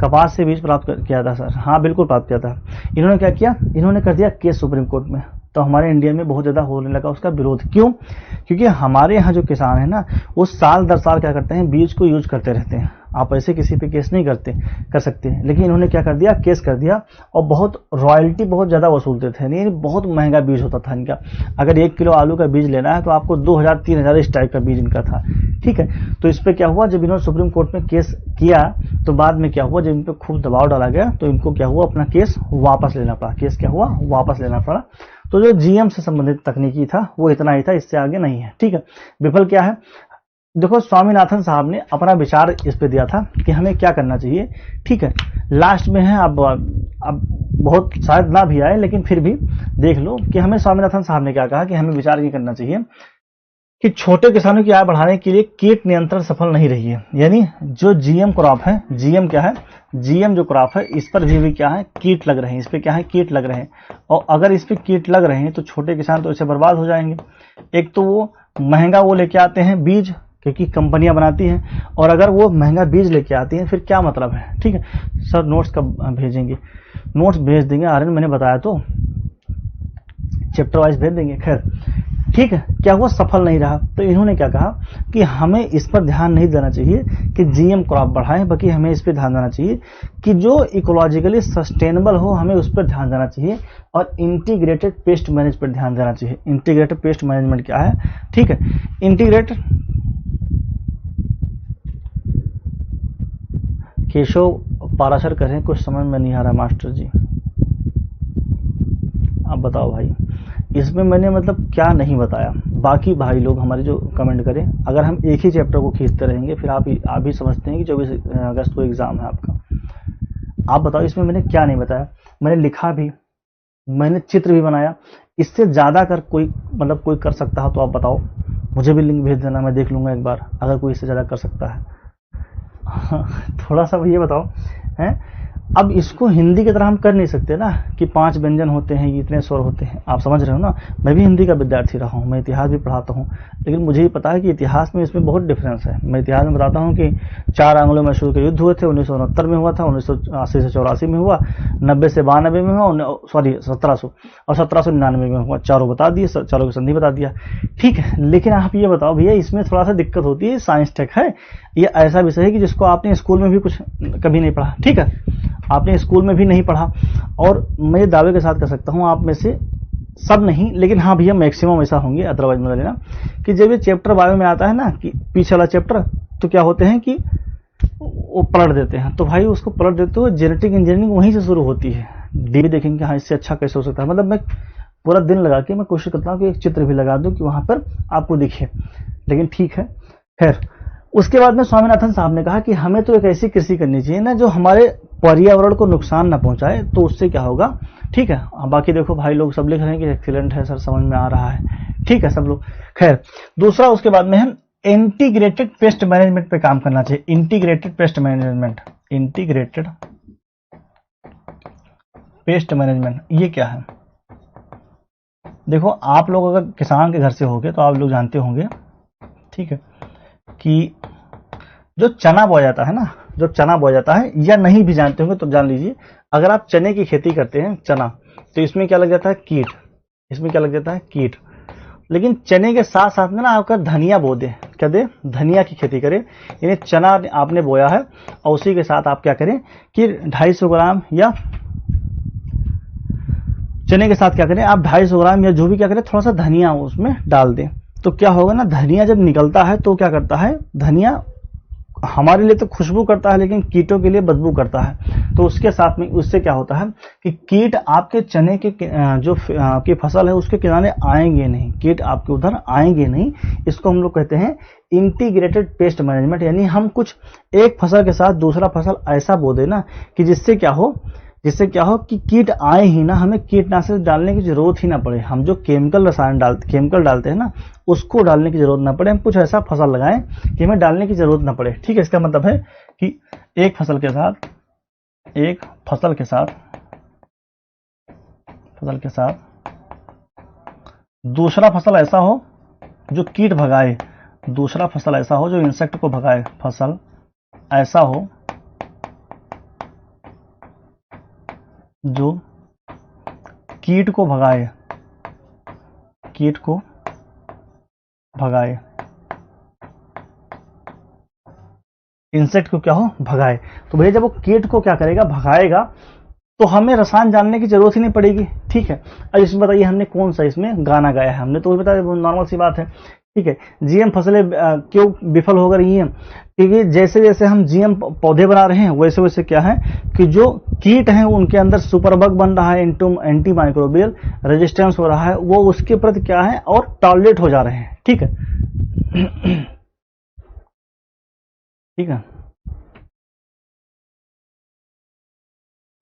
कपास से बीज प्राप्त किया था सर, हाँ बिल्कुल प्राप्त किया था। इन्होंने क्या किया, इन्होंने कर दिया केस सुप्रीम कोर्ट में। तो हमारे इंडिया में बहुत ज्यादा होने लगा उसका विरोध। क्यों, क्योंकि हमारे यहाँ जो किसान है ना, वो साल दर साल क्या करते हैं, बीज को यूज करते रहते हैं। आप ऐसे किसी पे केस नहीं कर सकते, लेकिन इन्होंने क्या कर दिया, केस कर दिया, और बहुत रॉयल्टी बहुत ज्यादा वसूलते थे, नहीं बहुत महंगा बीज होता था इनका। अगर 1 किलो आलू का बीज लेना है तो आपको 2000-3000 इस टाइप का बीज इनका था। ठीक है, तो इस पे क्या हुआ, जब इन्होंने सुप्रीम कोर्ट में केस किया, तो बाद में क्या हुआ, जब इन पे खूब दबाव डाला गया, तो इनको क्या हुआ, अपना केस वापस लेना पड़ा। केस क्या हुआ, वापस लेना पड़ा। तो जो जीएम से संबंधित तकनीकी था वो इतना ही था, इससे आगे नहीं है। ठीक है, विफल क्या है, देखो स्वामीनाथन साहब ने अपना विचार इस पे दिया था कि हमें क्या करना चाहिए। ठीक है, लास्ट में है, अब बहुत शायद ना भी आए, लेकिन फिर भी देख लो कि हमें स्वामीनाथन साहब ने क्या कहा कि हमें विचार ये करना चाहिए कि छोटे किसानों की आय बढ़ाने के लिए कीट नियंत्रण सफल नहीं रही है। यानी जो जीएम क्रॉप है, जीएम क्या है, जीएम जो क्रॉप है, इस पर भी क्या है, कीट लग रहे हैं, इस पे क्या है, कीट लग रहे हैं। और अगर इस पे कीट लग रहे हैं तो छोटे किसान तो इससे बर्बाद हो जाएंगे। एक तो वो महंगा वो लेके आते हैं बीज, क्योंकि कंपनियां बनाती हैं, और अगर वो महंगा बीज लेके आती हैं फिर क्या मतलब है। ठीक है सर, नोट्स कब भेजेंगे, नोट्स भेज देंगे आर्यन, मैंने बताया तो, चैप्टर वाइज भेज देंगे। खैर ठीक है, क्या हुआ, सफल नहीं रहा। तो इन्होंने क्या कहा कि हमें इस पर ध्यान नहीं देना चाहिए कि जीएम क्रॉप बढ़ाएं, बल्कि हमें इस पर ध्यान देना चाहिए कि जो इकोलॉजिकली सस्टेनेबल हो, हमें उस पर ध्यान देना चाहिए, और इंटीग्रेटेड पेस्ट मैनेज पर ध्यान देना चाहिए। इंटीग्रेटेड पेस्ट मैनेजमेंट क्या है, ठीक है, इंटीग्रेटेड, केशव पाराशर करें, कुछ समझ में नहीं आ रहा मास्टर जी, आप बताओ भाई, इसमें मैंने मतलब क्या नहीं बताया। बाकी भाई लोग हमारे जो कमेंट करें, अगर हम एक ही चैप्टर को खींचते रहेंगे फिर आप ही समझते हैं कि 24 अगस्त को एग्जाम है आपका। आप बताओ इसमें मैंने क्या नहीं बताया। मैंने लिखा भी, मैंने चित्र भी बनाया, इससे ज्यादा कर कोई मतलब कोई कर सकता है तो आप बताओ, मुझे भी लिंक भेज देना, मैं देख लूंगा एक बार, अगर कोई इससे ज्यादा कर सकता है। थोड़ा सा ये बताओ है। अब इसको हिंदी की तरह हम कर नहीं सकते ना कि 5 व्यंजन होते हैं, इतने स्वर होते हैं, आप समझ रहे हो ना। मैं भी हिंदी का विद्यार्थी रहा हूँ, मैं इतिहास भी पढ़ाता हूँ, लेकिन मुझे ही पता है कि इतिहास में इसमें बहुत डिफरेंस है। मैं इतिहास में बताता हूँ कि 4 आंग्लो मैसूर के युद्ध हुए थे, 1969 में हुआ था, 1980 से 84 में हुआ, 90 से 92 में हुआ, सॉरी 1700 और 1799 में हुआ। चारों बता दिए, चारों की संधि बता दिया। ठीक है, लेकिन आप ये बताओ भैया, इसमें थोड़ा सा दिक्कत होती है, साइंस टेक है, ये ऐसा विषय है कि जिसको आपने स्कूल में भी कुछ कभी नहीं पढ़ा। ठीक है, आपने स्कूल में भी नहीं पढ़ा, और मैं दावे के साथ कह सकता हूं आप में से सब नहीं, लेकिन हाँ भैया मैक्सिमम ऐसा होंगे, अदरवाइज मत लेना, कि जब ये चैप्टर बायो में आता है ना कि पीछे वाला चैप्टर, तो क्या होते हैं कि वो पलट देते हैं। तो भाई उसको पलट देते हो, जेनेटिक इंजीनियरिंग वहीं से शुरू होती है। डी देखेंगे हाँ इससे अच्छा कैसे हो सकता है, मतलब मैं पूरा दिन लगा के मैं कोशिश करता हूँ कि एक चित्र भी लगा दूं कि वहां पर आपको दिखे, लेकिन ठीक है। खैर उसके बाद में स्वामीनाथन साहब ने कहा कि हमें तो एक ऐसी कृषि करनी चाहिए ना जो हमारे पर्यावरण को नुकसान ना पहुंचाए, तो उससे क्या होगा। ठीक है, बाकी देखो भाई लोग सब लिख रहे हैं कि एक्सीलेंट है सर, समझ में आ रहा है, ठीक है सब लोग। खैर दूसरा उसके बाद में हम इंटीग्रेटेड पेस्ट मैनेजमेंट पे काम करना चाहिए। Integrated pest management, integrated pest management ये क्या है, देखो आप लोग अगर किसान के घर से होंगे तो आप लोग जानते होंगे, ठीक है, कि जो चना बोया जाता है ना, जो चना बोया जाता है, या नहीं भी जानते होंगे तो जान लीजिए, अगर आप चने की खेती करते हैं चना, तो इसमें क्या लग जाता है, कीट। इसमें क्या लग जाता है, कीट। लेकिन चने के साथ साथ में ना आपका धनिया बो दे, क्या दे, धनिया की खेती करें। यानी चना आपने बोया है और उसी के साथ आप क्या करें कि 250 ग्राम, या चने के साथ क्या करें आप 250 ग्राम या जो भी क्या करें थोड़ा सा धनिया उसमें डाल दें। तो क्या होगा ना, धनिया जब निकलता है तो क्या करता है, धनिया हमारे लिए तो खुशबू करता है लेकिन कीटों के लिए बदबू करता है। तो उसके साथ में उससे क्या होता है कि कीट आपके चने के जो आपकी फसल है उसके किनारे आएंगे नहीं, कीट आपके उधर आएंगे नहीं। इसको हम लोग कहते हैं इंटीग्रेटेड पेस्ट मैनेजमेंट। यानी हम कुछ एक फसल के साथ दूसरा फसल ऐसा बो देना कि जिससे क्या हो कि कीट आए ही ना, हमें कीटनाशक डालने की जरूरत ही ना पड़े। हम जो केमिकल डालते हैं ना, उसको डालने की जरूरत ना पड़े। हम कुछ ऐसा फसल लगाएं कि हमें डालने की जरूरत ना पड़े। ठीक है, इसका मतलब है कि एक फसल के साथ दूसरा फसल ऐसा हो जो कीट भगाए, दूसरा फसल ऐसा हो जो इंसेक्ट को भगाए, फसल ऐसा हो जो कीट को भगाए, इंसेक्ट को क्या हो, भगाए। तो भैया जब वो कीट को क्या करेगा, भगाएगा, तो हमें रसायन जानने की जरूरत ही नहीं पड़ेगी। ठीक है, अब इसमें बताइए हमने कौन सा इसमें गाना गाया है, हमने तो बताया, नॉर्मल सी बात है। ठीक है, जीएम फसलें क्यों विफल हो रही हैं, क्योंकि जैसे जैसे हम जीएम पौधे बना रहे हैं वैसे वैसे क्या है कि जो कीट हैं उनके अंदर सुपरबग बन रहा है, एंटी माइक्रोबियल रेजिस्टेंस हो रहा है, वो उसके प्रति क्या है और टॉलरेट हो जा रहे हैं। ठीक है, ठीक है,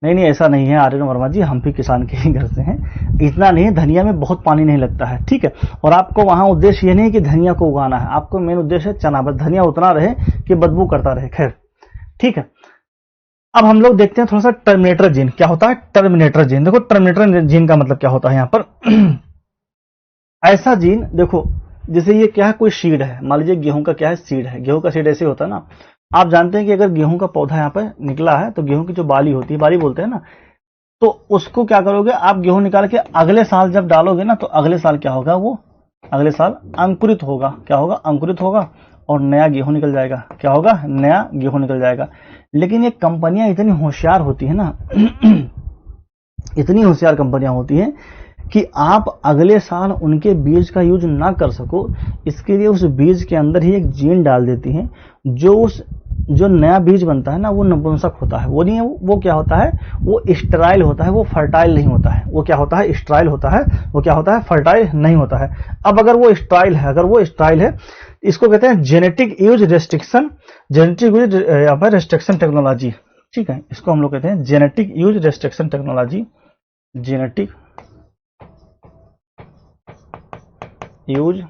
नहीं ऐसा नहीं है आर्यन वर्मा जी, हम भी किसान के ही घर से हैं। इतना नहीं, धनिया में बहुत पानी नहीं लगता है। ठीक है, और आपको वहां उद्देश्य ये नहीं कि धनिया को उगाना है, आपको मेन उद्देश्य है चना, बस धनिया उतना रहे कि बदबू करता रहे। खैर ठीक है, अब हम लोग देखते हैं थोड़ा सा टर्मिनेटर जीन क्या होता है। टर्मिनेटर जीन, देखो टर्मिनेटर जीन का मतलब क्या होता है यहाँ पर। ऐसा जीन, देखो जैसे ये क्या है, कोई सीड है, मान लीजिए गेहूं का क्या है, सीड है। गेहूं का सीड ऐसे होता है ना, आप जानते हैं कि अगर गेहूं का पौधा यहाँ पर निकला है तो गेहूं की जो बाली होती है, बाली बोलते हैं ना, तो उसको क्या करोगे आप, गेहूं निकाल के अगले साल जब डालोगे ना, तो अगले साल क्या होगा, वो अगले साल अंकुरित होगा। क्या होगा, अंकुरित होगा और नया गेहूं निकल जाएगा। क्या होगा, नया गेहूं निकल जाएगा। लेकिन ये कंपनियां इतनी होशियार होती है ना, इतनी होशियार कंपनियां होती हैं कि आप अगले साल उनके बीज का यूज ना कर सको, इसके लिए उस बीज के अंदर ही एक जीन डाल देती हैं, जो नया बीज बनता है ना, वो नपुंसक होता है। वो नहीं है, वो क्या होता है, वो स्टेराइल होता है, वो फर्टाइल नहीं होता है। वो क्या होता है, स्टेराइल होता है, वो क्या होता है, फर्टाइल नहीं होता है। अब अगर वो स्टेराइल है, इसको कहते हैं जेनेटिक यूज रेस्ट्रिक्शन टेक्नोलॉजी। ठीक है, इसको हम लोग कहते हैं genetic use restriction technology, genetic use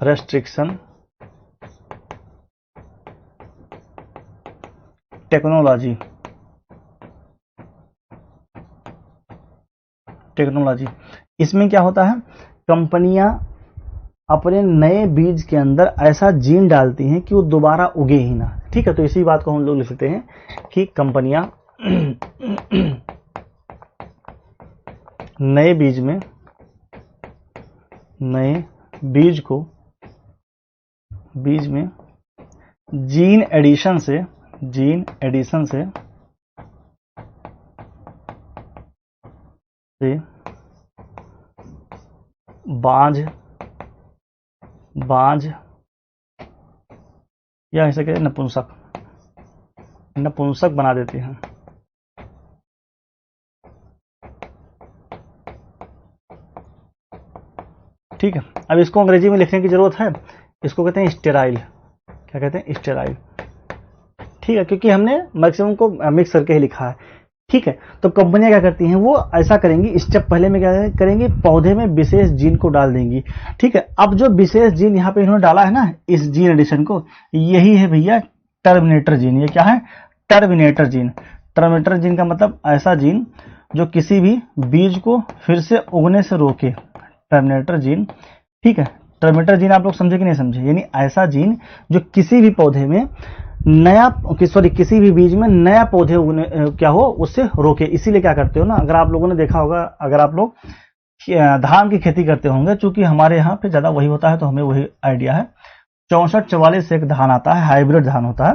restriction technology. इसमें क्या होता है, कंपनियां अपने नए बीज के अंदर ऐसा जीन डालती हैं कि वो दोबारा उगे ही ना। ठीक है, तो इसी बात को हम लोग लिख सकते हैं कि कंपनियां नए बीज में जीन एडिशन से बांझ या ऐसे कहें नपुंसक बना देते हैं। ठीक है, अब इसको अंग्रेजी में लिखने की जरूरत है, इसको कहते हैं स्टेराइल। क्या कहते हैं, स्टेराइल। ठीक है, क्योंकि हमने मैक्सिमम को मिक्स करके ही लिखा है। ठीक है, तो कंपनियां क्या करती हैं, वो ऐसा करेंगी, स्टेप पहले में क्या करेंगी, पौधे में विशेष जीन को डाल देंगी। ठीक है, अब जो विशेष जीन यहाँ पे इन्होंने डाला है ना, इस जीन एडिशन को, यही है भैया टर्मिनेटर जीन। ये क्या है, टर्मिनेटर जीन। टर्मिनेटर जीन का मतलब ऐसा जीन जो किसी भी बीज को फिर से उगने से रोके। Terminator gene. ठीक है, टर्मिनेटर जीन आप लोग समझे कि नहीं समझे, यानी ऐसा जीन जो किसी भी पौधे में नया किसी भी बीज में नया पौधे उगने क्या हो उससे रोके। इसीलिए क्या करते हो ना, अगर आप लोगों ने देखा होगा, अगर आप लोग धान की खेती करते होंगे, चूंकि हमारे यहाँ पे ज्यादा वही होता है तो हमें वही आइडिया है, 6444 एक धान आता है, हाइब्रिड धान होता है।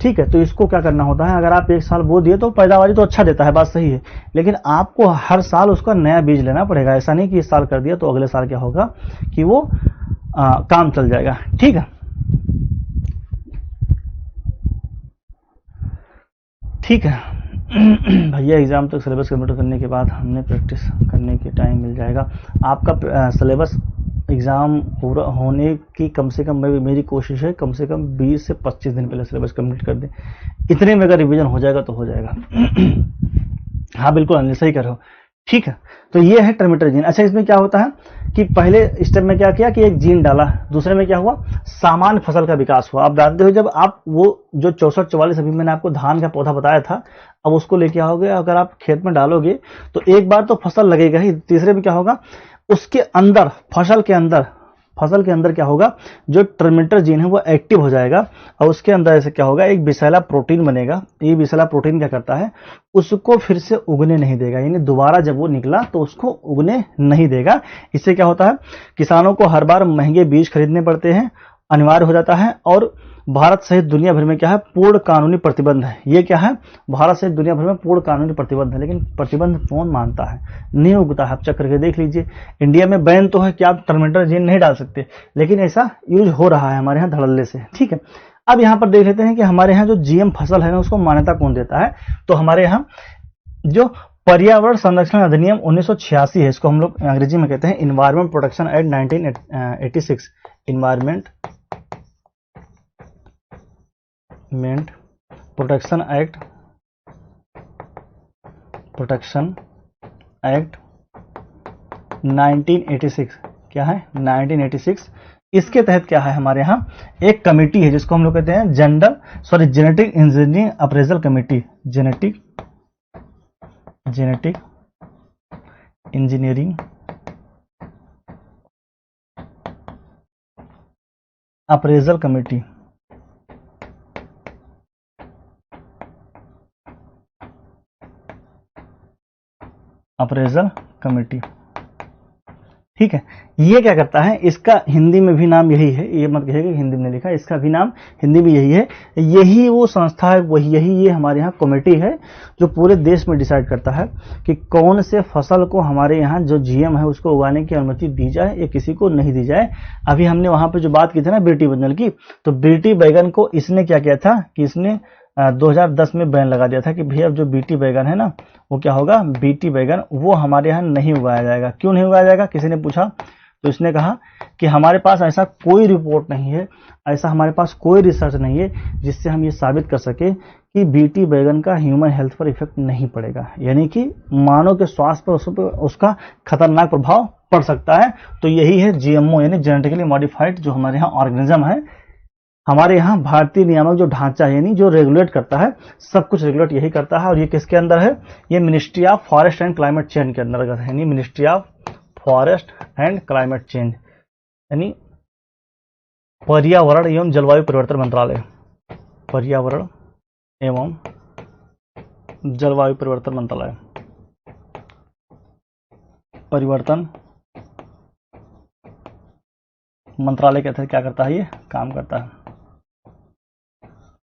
ठीक है, तो इसको क्या करना होता है, अगर आप एक साल बो दिए तो पैदावारी तो अच्छा देता है, बात सही है, लेकिन आपको हर साल उसका नया बीज लेना पड़ेगा। ऐसा नहीं कि इस साल कर दिया तो अगले साल क्या होगा कि वो काम चल जाएगा। ठीक है, ठीक है भैया एग्जाम तक सिलेबस कंप्लीट करने के बाद हमने प्रैक्टिस करने के टाइम मिल जाएगा। आपका सिलेबस एग्जाम पूरा होने की कम से कम मेरी कोशिश है कम से कम 20 से 25 दिन पहले सिलेबस कंप्लीट कर दें। इतने में अगर रिवीजन हो जाएगा तो हो जाएगा। हाँ बिल्कुल अनिल सही कर रहे हो। ठीक है, तो ये है टर्मिनेटर जीन। अच्छा, इसमें क्या होता है कि पहले स्टेप में क्या किया कि एक जीन डाला, दूसरे में क्या हुआ, सामान्य फसल का विकास हुआ। आप जानते हो जब आप वो जो 6444 अभी मैंने आपको धान का पौधा बताया था, अब उसको लेके आओगे, अगर आप खेत में डालोगे तो एक बार तो फसल लगेगा ही, तीसरे में क्या होगा, उसके अंदर फसल के अंदर क्या होगा, जो टर्मिनेटर जीन है वो एक्टिव हो जाएगा और उसके अंदर ऐसे क्या होगा, एक विषैला प्रोटीन बनेगा। ये विषैला प्रोटीन क्या करता है, उसको फिर से उगने नहीं देगा, यानी दोबारा जब वो निकला तो उसको उगने नहीं देगा। इससे क्या होता है, किसानों को हर बार महंगे बीज खरीदने पड़ते हैं, अनिवार्य हो जाता है, और भारत सहित दुनिया भर में क्या है, पूर्ण कानूनी प्रतिबंध है। ये क्या है, भारत सहित दुनिया भर में पूर्ण कानूनी प्रतिबंध है, लेकिन प्रतिबंध कौन मानता है, नहीं उगता है। आप चेक करके देख लीजिए, इंडिया में बैन तो है कि आप टर्मिनेटर जीन नहीं डाल सकते, लेकिन ऐसा यूज हो रहा है हमारे यहाँ धड़ल्ले से। ठीक है, अब यहाँ पर देख लेते हैं कि हमारे यहाँ जो जीएम फसल है ना उसको मान्यता कौन देता है। तो हमारे यहाँ जो पर्यावरण संरक्षण अधिनियम 1986 है, इसको हम लोग अंग्रेजी में कहते हैं environment protection act 1986, environment protection act 1986, क्या है 1986। इसके तहत क्या है, हमारे यहाँ एक कमेटी है जिसको हम लोग कहते हैं genetic engineering appraisal committee, genetic engineering appraisal committee. Appraisal committee, ठीक है। ये क्या करता है, इसका हिंदी में भी नाम यही है, ये मत कहिएगा हिंदी में लिखा है, इसका भी नाम हिंदी में यही है। यही वो संस्था है, वही यही ये हमारे यहाँ कमेटी है जो पूरे देश में डिसाइड करता है कि कौन से फसल को हमारे यहाँ जो जीएम है उसको उगाने की अनुमति दी जाए या किसी को नहीं दी जाए। अभी हमने वहां पे जो बात की थी ना बीटी बैंगन की, तो बीटी बैंगन को इसने क्या किया था कि इसने 2010 में बैन लगा दिया था कि भैया जो बीटी बैगन है ना वो क्या होगा, बीटी बैगन वो हमारे यहाँ नहीं उगाया जाएगा। क्यों नहीं उगाया जाएगा, किसी ने पूछा, तो इसने कहा कि हमारे पास ऐसा कोई रिपोर्ट नहीं है, ऐसा हमारे पास कोई रिसर्च नहीं है जिससे हम ये साबित कर सके कि बीटी बैगन का ह्यूमन हेल्थ पर इफेक्ट नहीं पड़ेगा, यानी कि मानव के स्वास्थ्य पर उसका खतरनाक प्रभाव पड़ सकता है। तो यही है जीएमओ यानी जेनेटिकली मॉडिफाइड जो हमारे यहाँ ऑर्गेनिज्म है। हमारे यहाँ भारतीय नियामक जो ढांचा है यानी जो रेगुलेट करता है, सब कुछ रेगुलेट यही करता है। और ये किसके अंदर है, ये ministry of forest and climate change के अंतर्गत है, यानी ministry of forest and climate change यानी पर्यावरण एवं जलवायु परिवर्तन मंत्रालय, पर्यावरण एवं जलवायु परिवर्तन मंत्रालय, परिवर्तन मंत्रालय के तहत क्या करता है, ये काम करता है।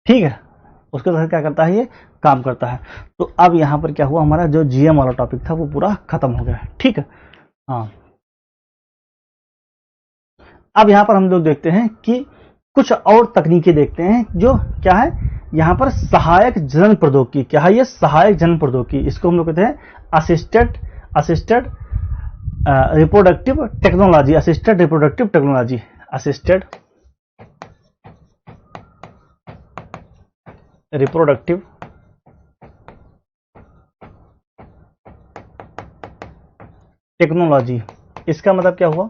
ठीक है, उसके तहत क्या करता है, ये काम करता है। तो अब यहां पर क्या हुआ, हमारा जो जीएम वाला टॉपिक था वो पूरा खत्म हो गया। ठीक है, हाँ अब यहां पर हम लोग देखते हैं कि कुछ और तकनीकें देखते हैं जो क्या है, यहां पर सहायक जनन प्रौद्योगिकी। क्या है ये, सहायक जनन प्रौद्योगिकी, इसको हम लोग कहते हैं assisted reproductive technology, assisted reproductive technology, assisted reproductive technology. इसका मतलब क्या हुआ,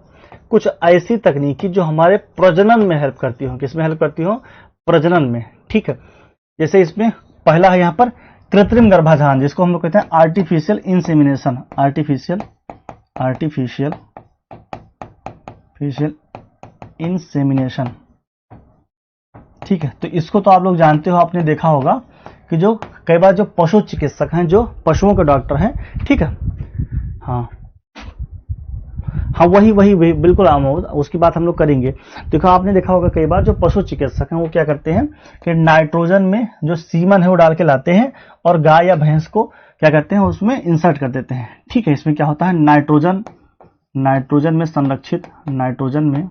कुछ ऐसी तकनीकी जो हमारे प्रजनन में हेल्प करती हो। किसमें हेल्प करती हो, प्रजनन में। ठीक है, जैसे इसमें पहला है यहां पर कृत्रिम गर्भाधान, जिसको हम लोग कहते हैं artificial insemination, artificial artificial insemination. ठीक है, तो इसको तो आप लोग जानते हो, आपने देखा होगा कि जो कई बार जो पशु चिकित्सक हैं, जो पशुओं के डॉक्टर हैं, ठीक है, हाँ हाँ वही बिल्कुल आमोद, उसकी बात हम लोग करेंगे। देखो आपने देखा होगा कई बार जो पशु चिकित्सक हैं वो क्या करते हैं कि नाइट्रोजन में जो सीमन है वो डाल के लाते हैं और गाय या भैंस को क्या करते हैं उसमें इंसर्ट कर देते हैं। ठीक है, इसमें क्या होता है नाइट्रोजन में संरक्षित, नाइट्रोजन में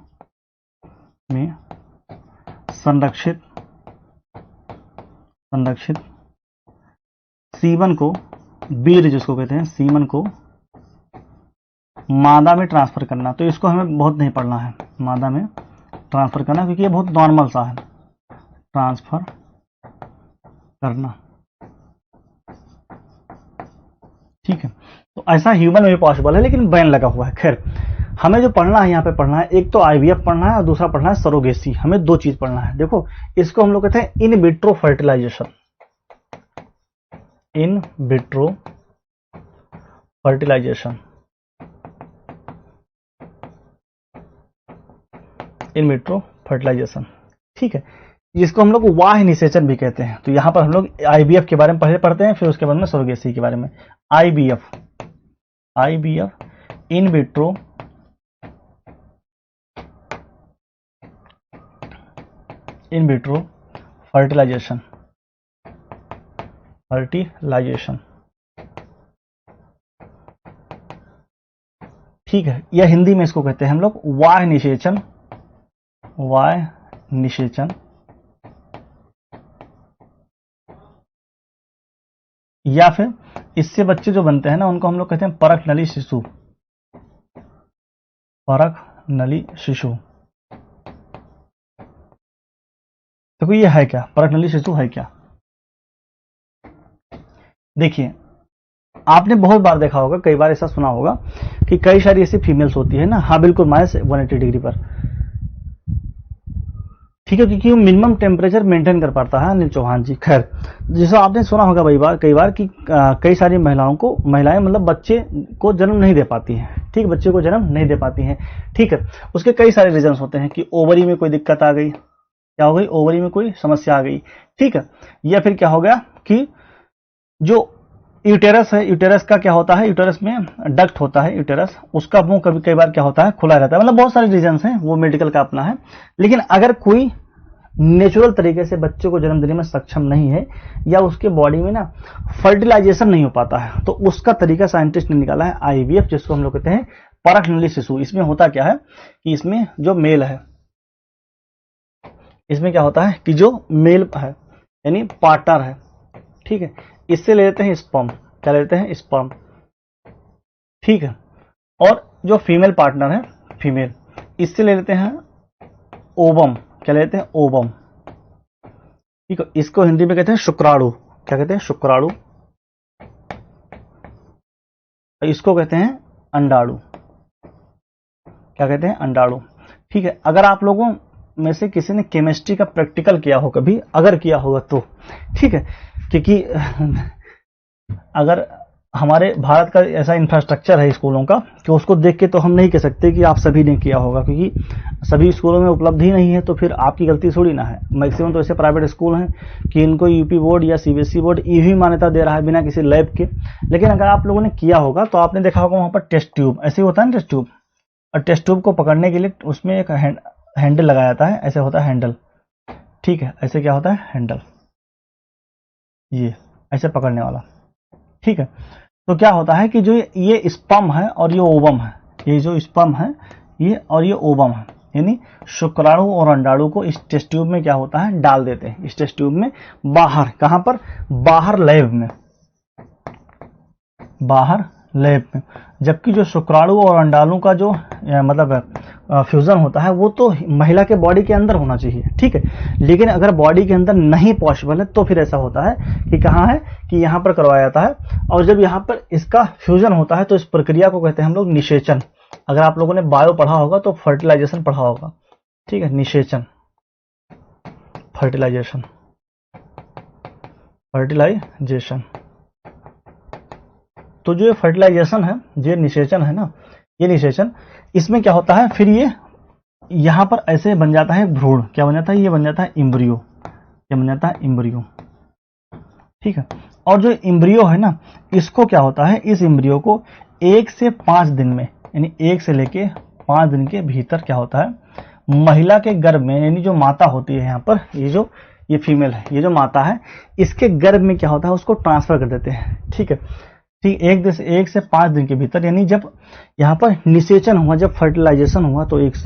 संरक्षित सीमन को, वीर्य जिसको कहते हैं, सीमन को मादा में ट्रांसफर करना। तो इसको हमें बहुत नहीं पढ़ना है, मादा में ट्रांसफर करना, क्योंकि ये बहुत नॉर्मल सा है, ट्रांसफर करना। ठीक है, तो ऐसा ह्यूमन में भी पॉसिबल है, लेकिन बैन लगा हुआ है। खैर, हमें जो पढ़ना है यहाँ पे पढ़ना है, एक तो आईवीएफ पढ़ना है और दूसरा पढ़ना है सरोगेसी। हमें दो चीज पढ़ना है। देखो, इसको हम लोग कहते हैं in vitro fertilization, in vitro fertilization, in vitro fertilization. ठीक है, जिसको हम लोग वाह निषेचन भी कहते हैं। तो यहां पर हम लोग आईवीएफ के बारे में पहले पढ़ते हैं, फिर उसके बाद में सरोगेसी के बारे में। आईवीएफ इन विट्रो फर्टिलाइजेशन, ठीक है, या हिंदी में इसको कहते हैं हम लोग वाह निषेचन, या फिर इससे बच्चे जो बनते हैं ना उनको हम लोग कहते हैं परख नली शिशु। देखो ये है क्या, परख नली शिशु है क्या? देखिए, आपने बहुत बार देखा होगा, कई बार ऐसा सुना होगा कि कई सारी ऐसी फीमेल्स होती है ना, हाँ बिल्कुल -180 डिग्री पर, ठीक है, क्योंकि वो मिनिमम टेम्परेचर मेंटेन कर पाता है अनिल चौहान जी। खैर, जैसा आपने सुना होगा कई बार कि कई सारी महिलाएं मतलब बच्चे को जन्म नहीं दे पाती हैं। ठीक, बच्चे को जन्म नहीं दे पाती हैं। ठीक है, उसके कई सारे रीजंस होते हैं कि ओवरी में कोई दिक्कत आ गई, क्या हो गई, ओवरी में कोई समस्या आ गई। ठीक है, या फिर क्या हो गया कि जो यूटेरस है, यूटेरस का क्या होता है, यूटेरस में डक्ट होता है, यूटेरस उसका मुंह कई बार क्या होता है, खुला रहता है। मतलब बहुत सारे रीजंस हैं, वो मेडिकल का अपना है। लेकिन अगर कोई नेचुरल तरीके से बच्चे को जन्म देने में सक्षम नहीं है, या उसके बॉडी में ना फर्टिलाइजेशन नहीं हो पाता है, तो उसका तरीका साइंटिस्ट ने निकाला है आईवीएफ, जिसको हम लोग कहते हैं परख नली शिशु। इसमें होता क्या है कि इसमें जो मेल है, इसमें क्या होता है कि जो मेल है यानी पार्टनर है, ठीक है, इससे ले लेते हैं स्पर्म। क्या लेते हैं? स्पर्म। ठीक है, और जो फीमेल पार्टनर है, फीमेल, इससे ले लेते हैं ओवम। क्या लेते हैं? ओवम। ठीक है, इसको हिंदी में कहते हैं शुक्राणु। क्या कहते हैं? शुक्राणु। इसको कहते हैं अंडाणु। क्या कहते हैं? अंडाणु। ठीक है, अगर आप लोगों में से किसी ने केमिस्ट्री का प्रैक्टिकल किया हो कभी, अगर किया होगा तो ठीक है, क्योंकि अगर हमारे भारत का ऐसा इंफ्रास्ट्रक्चर है स्कूलों का कि उसको देख के तो हम नहीं कह सकते कि आप सभी ने किया होगा, क्योंकि सभी स्कूलों में उपलब्ध ही नहीं है, तो फिर आपकी गलती थोड़ी ना है। मैक्सिमम तो ऐसे प्राइवेट स्कूल हैं कि इनको यूपी बोर्ड या सीबीएसई बोर्ड यही मान्यता दे रहा है बिना किसी लैब के। लेकिन अगर आप लोगों ने किया होगा तो आपने देखा होगा वहां पर टेस्ट ट्यूब ऐसे होता है ना, टेस्ट ट्यूब, और टेस्ट ट्यूब को पकड़ने के लिए उसमें एक हैंडल लगाया जाता है, ऐसे होता है हैंडल। ठीक है, ऐसे क्या होता है? हैंडल, ये ऐसे पकड़ने वाला। ठीक है, तो क्या होता है कि जो ये स्पर्म है और ये ओवम है, ये जो स्पर्म है ये और ये ओवम है, यानी शुक्राणु और अंडाणु को इस टेस्ट ट्यूब में क्या होता है? डाल देते हैं इस टेस्ट ट्यूब में, बाहर। कहां पर? बाहर लैब में, बाहर लैब में। जबकि जो शुक्राणु और अंडाणु का जो मतलब फ्यूजन होता है वो तो महिला के बॉडी के अंदर होना चाहिए। ठीक है, लेकिन अगर बॉडी के अंदर नहीं पॉसिबल है तो फिर ऐसा होता है कि कहाँ है कि यहाँ पर करवाया जाता है, और जब यहाँ पर इसका फ्यूजन होता है तो इस प्रक्रिया को कहते हैं हम लोग निषेचन। अगर आप लोगों ने बायो पढ़ा होगा तो फर्टिलाइजेशन पढ़ा होगा। ठीक है, निषेचन, फर्टिलाइजेशन, फर्टिलाइजेशन। तो जो ये फर्टिलाइजेशन है, ये निषेचन है ना, ये निषेचन, इसमें क्या होता है फिर ये यहां पर ऐसे बन जाता है भ्रूण, क्या बन जाता है, ये बन जाता है इम्ब्रियो, क्या बन जाता है, इम्ब्रियो, ठीक है। और जो इम्ब्रियो है ना, इसको क्या होता है, इस इम्ब्रियो को 1 से 5 दिन में, यानी 1 से लेके 5 दिन के भीतर क्या होता है, महिला के गर्भ में, यानी जो माता होती है यहाँ पर, ये फीमेल है, ये जो माता है, इसके गर्भ में क्या होता है, उसको ट्रांसफर कर देते हैं, ठीक है। ठीक, 1 से 5 दिन के भीतर, यानी जब यहाँ पर निषेचन हुआ, जब फर्टिलाइजेशन हुआ, तो 1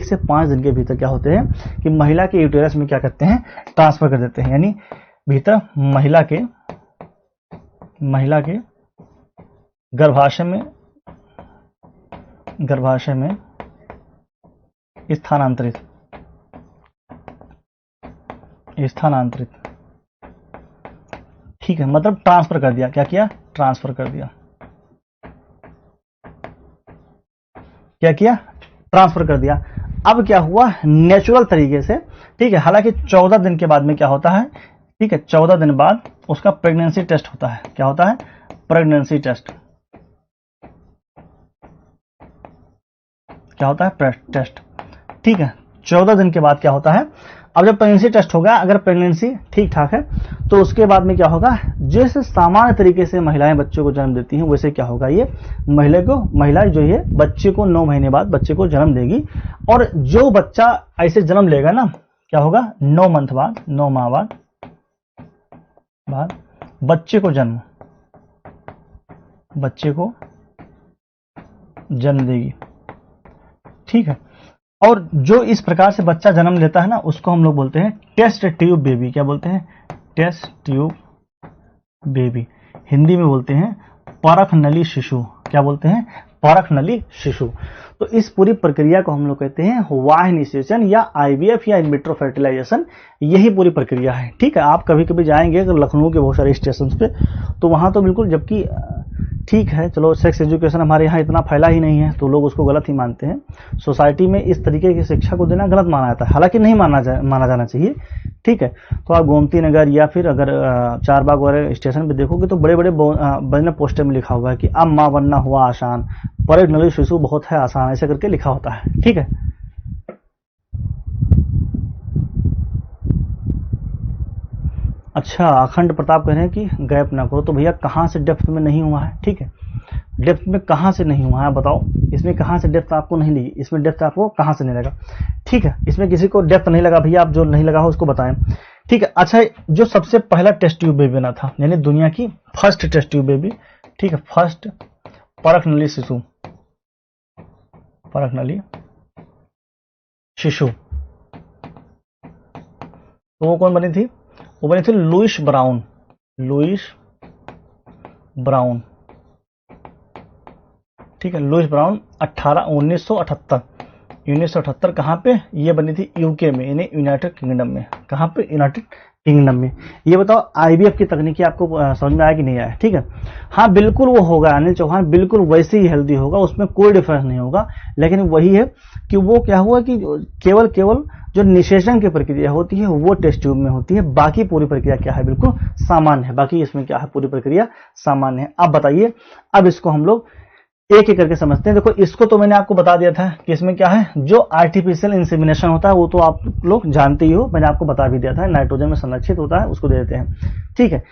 से 5 दिन के भीतर क्या होते हैं कि महिला के यूटेरस में क्या करते हैं, ट्रांसफर कर देते हैं, यानी भीतर महिला के गर्भाशय में स्थानांतरित, ठीक है, मतलब ट्रांसफर कर दिया, क्या किया, ट्रांसफर कर दिया, क्या किया, ट्रांसफर कर दिया। अब क्या हुआ, नेचुरल तरीके से, ठीक है, हालांकि 14 दिन के बाद में क्या होता है, ठीक है, 14 दिन बाद उसका प्रेगनेंसी टेस्ट होता है, क्या होता है, प्रेगनेंसी टेस्ट, क्या होता है, टेस्ट, ठीक है। 14 दिन के बाद क्या होता है, अब जब प्रेगनेंसी टेस्ट होगा, अगर प्रेगनेंसी ठीक ठाक है, तो उसके बाद में क्या होगा, जैसे सामान्य तरीके से महिलाएं बच्चों को जन्म देती हैं, वैसे क्या होगा, ये महिला जो है बच्चे को 9 महीने बाद बच्चे को जन्म देगी। और जो बच्चा ऐसे जन्म लेगा ना, क्या होगा, 9 मंथ बाद, 9 माह बाद बच्चे को जन्म देगी, ठीक है। और जो इस प्रकार से बच्चा जन्म लेता है ना, उसको हम लोग बोलते हैं टेस्ट ट्यूब बेबी, क्या बोलते हैं, टेस्ट ट्यूब बेबी, हिंदी में बोलते हैं परख नली शिशु, क्या बोलते हैं, परख नली शिशु। तो इस पूरी प्रक्रिया को हम लोग कहते हैं बाह्य निषेचन या आईवीएफ या इन विट्रो फर्टिलाइजेशन, यही पूरी प्रक्रिया है, ठीक है। आप कभी कभी जाएंगे लखनऊ के बहुत सारे स्टेशन पे, तो वहां तो बिल्कुल, जबकि ठीक है, चलो सेक्स एजुकेशन हमारे यहाँ इतना फैला ही नहीं है, तो लोग उसको गलत ही मानते हैं। सोसाइटी में इस तरीके की शिक्षा को देना गलत माना जाता है, हालांकि नहीं माना जाना चाहिए, ठीक है। तो आप गोमती नगर या फिर अगर चारबाग वगैरह स्टेशन पे देखोगे, तो बड़े बड़े पोस्टर में लिखा हुआ है कि अब मां बनना हुआ आसान, परख नली शिशु बहुत है आसान, ऐसे करके लिखा होता है, ठीक है। अच्छा, अखंड प्रताप कह रहे हैं कि गैप ना करो, तो भैया कहां से डेप्थ में नहीं हुआ है, ठीक है, डेप्थ में कहां से नहीं हुआ है, बताओ, इसमें कहां से डेप्थ आपको नहीं लगी, इसमें डेप्थ आपको कहां से नहीं लगा, ठीक है। इसमें किसी को डेप्थ नहीं लगा भैया, आप जो नहीं लगा हो उसको बताएं, ठीक है। अच्छा, जो सबसे पहला टेस्ट ट्यूब बेबी बना था, यानी दुनिया की फर्स्ट टेस्ट ट्यूब बेबी, ठीक है, फर्स्ट परख नली शिशु, तो वो कौन बनी थी, वो बनी थी लुइस ब्राउन, ठीक है, लुइस ब्राउन 1978 कहां पे, ये बनी थी यूके में, यानी यूनाइटेड किंगडम में, कहां पे, यूनाइटेड किंगडम में। ये बताओ आईवीएफ की तकनीकी आपको समझ में आया कि नहीं आया, ठीक है। हाँ बिल्कुल वो होगा, अनिल चौहान बिल्कुल वैसे ही हेल्दी होगा, उसमें कोई डिफरेंस नहीं होगा, लेकिन वही है कि वो क्या हुआ कि केवल जो निषेचन की प्रक्रिया होती है वो टेस्ट ट्यूब में होती है, बाकी पूरी प्रक्रिया क्या है, बिल्कुल सामान्य है, बाकी इसमें क्या है, पूरी प्रक्रिया सामान्य है। अब बताइए, अब इसको हम लोग एक एक करके समझते हैं। देखो, इसको तो मैंने आपको बता दिया था कि इसमें क्या है, जो आर्टिफिशियल इंसेमिनेशन होता है वो तो आप लोग जानते ही हो, मैंने आपको बता भी दिया था, नाइट्रोजन में संरक्षित होता है, उसको दे देते हैं, ठीक है।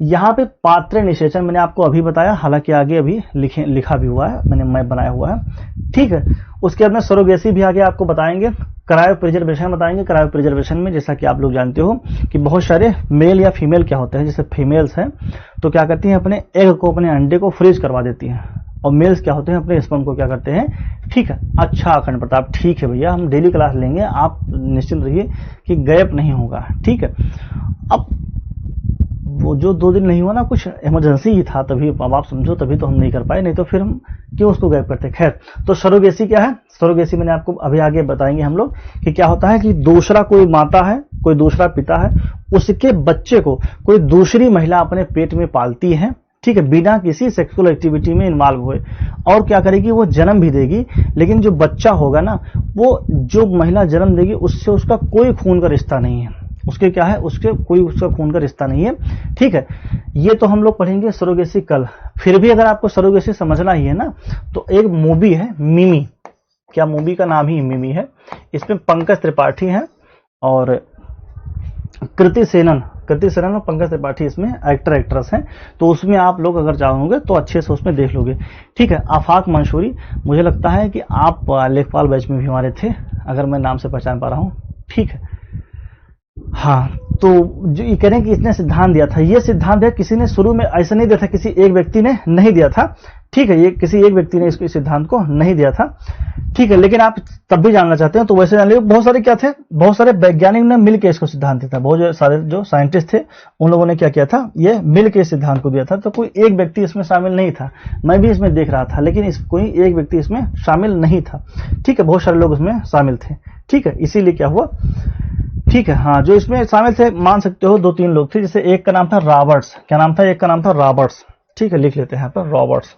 यहाँ पे पात्र निषेचन मैंने आपको अभी बताया, हालांकि आगे अभी लिखा भी हुआ है, मैंने मैप बनाया हुआ है, ठीक है। उसके बाद में सरोगेसी भी आगे आपको बताएंगे, क्रायो प्रिजर्वेशन बताएंगे। क्रायो प्रिजर्वेशन में जैसा कि आप लोग जानते हो कि बहुत सारे मेल या फीमेल क्या होते हैं, जैसे फीमेल्स हैं तो क्या करती हैं, अपने एग को, अपने अंडे को फ्रीज करवा देती हैं, और मेल्स क्या होते हैं, अपने स्पर्म को क्या करते हैं, ठीक है। अच्छा अखंड प्रताप, ठीक है भैया, हम डेली क्लास लेंगे, आप निश्चिंत रहिए कि गैप नहीं होगा, ठीक है। अब वो जो 2 दिन नहीं हुआ ना, कुछ इमरजेंसी ही था, तभी अब आप समझो, तभी तो हम नहीं कर पाए, नहीं तो फिर हम क्यों उसको गैप करते। खैर, तो सरोगेसी क्या है, सरोगेसी मैंने आपको अभी आगे बताएंगे हम लोग कि क्या होता है कि दूसरा कोई माता है, कोई दूसरा पिता है, उसके बच्चे को कोई दूसरी महिला अपने पेट में पालती है, ठीक है, बिना किसी सेक्सुअल एक्टिविटी में इन्वॉल्व हुए, और क्या करेगी, वो जन्म भी देगी, लेकिन जो बच्चा होगा ना, वो जो महिला जन्म देगी उससे उसका कोई खून का रिश्ता नहीं है, उसके क्या है, उसके कोई उसका खून का रिश्ता नहीं है, ठीक है। ये तो हम लोग पढ़ेंगे सरोगेसी कल। फिर भी अगर आपको सरोगेसी समझना ही है ना, तो एक मूवी है मिमी, क्या मूवी का नाम ही मिमी है। इसमें पंकज त्रिपाठी हैं और कृति सेनन और पंकज त्रिपाठी इसमें एक्टर एक्ट्रेस हैं। तो उसमें आप लोग अगर चाहोगे तो अच्छे से उसमें देख लोगे। ठीक है, आफाक मंसूरी, मुझे लगता है कि आप लेखपाल बैच में भी हमारे थे, अगर मैं नाम से पहचान पा रहा हूँ। ठीक है, हाँ, तो जो ये कह रहे हैं कि इसने सिद्धांत दिया था, ये सिद्धांत दिया किसी ने शुरू में ऐसा नहीं दिया था, किसी एक व्यक्ति ने नहीं दिया था। ठीक है, ये किसी एक व्यक्ति ने इसको सिद्धांत को नहीं दिया था। ठीक है, लेकिन आप तब भी जानना चाहते हो तो वैसे जान लीजिए, बहुत सारे क्या थे, बहुत सारे वैज्ञानिक ने मिलकर इसको सिद्धांत दिया था। बहुत सारे जो साइंटिस्ट थे उन लोगों ने क्या किया था, ये मिलकर सिद्धांत को दिया था। तो कोई एक व्यक्ति इसमें शामिल नहीं था। मैं भी इसमें देख रहा था, लेकिन कोई एक व्यक्ति इसमें शामिल नहीं था। ठीक है, बहुत सारे लोग इसमें शामिल थे। ठीक है, इसीलिए क्या हुआ, ठीक है, हाँ, जो इसमें शामिल थे मान सकते हो 2-3 लोग थे। जैसे एक का नाम था रॉबर्ट्स, क्या नाम था, एक का नाम था रॉबर्ट्स। ठीक है, लिख लेते हैं यहाँ पर रॉबर्ट्स।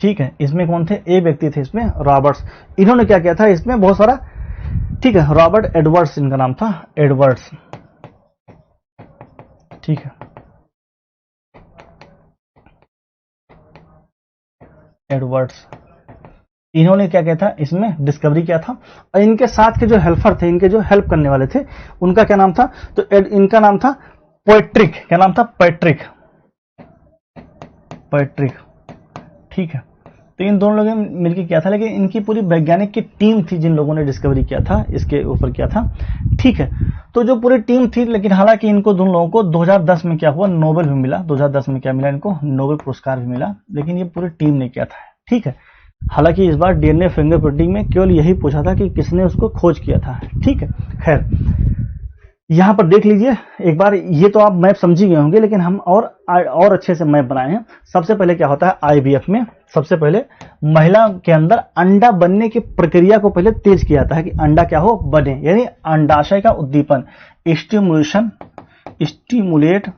ठीक है, इसमें कौन थे, एक व्यक्ति थे इसमें रॉबर्ट्स। इन्होंने क्या किया था इसमें बहुत सारा, ठीक है, रॉबर्ट एडवर्ड्स इनका नाम था, एडवर्ड्स। ठीक है, एडवर्ड्स, इन्होंने क्या किया था इसमें डिस्कवरी किया था। और इनके साथ के जो हेल्पर थे, इनके जो हेल्प करने वाले थे, उनका क्या नाम था, तो इनका नाम था पैट्रिक। क्या नाम था, पैट्रिक। ठीक है, तो इन दोनों लोगों ने मिलकर किया था, लेकिन इनकी पूरी वैज्ञानिक की टीम थी जिन लोगों ने डिस्कवरी किया था, इसके ऊपर किया था। ठीक है, तो जो पूरी टीम थी, लेकिन हालांकि इनको दोनों लोगों को 2010 में क्या हुआ, नोबेल भी मिला। 2010 में क्या मिला इनको, नोबेल पुरस्कार भी मिला, लेकिन ये पूरी टीम ने किया था। ठीक है, हालांकि इस बार डीएनए फिंगरप्रिंटिंग में केवल यही पूछा था कि किसने उसको खोज किया था। ठीक है, खैर यहां पर देख लीजिए एक बार, ये तो आप मैप समझ ही गए होंगे, लेकिन हम और अच्छे से मैप बनाए हैं। सबसे पहले क्या होता है आईवीएफ में, सबसे पहले महिला के अंदर अंडा बनने की प्रक्रिया को पहले तेज किया जाता है कि अंडा क्या हो, बने, यानी अंडाशय का उद्दीपन, स्टिमुलेट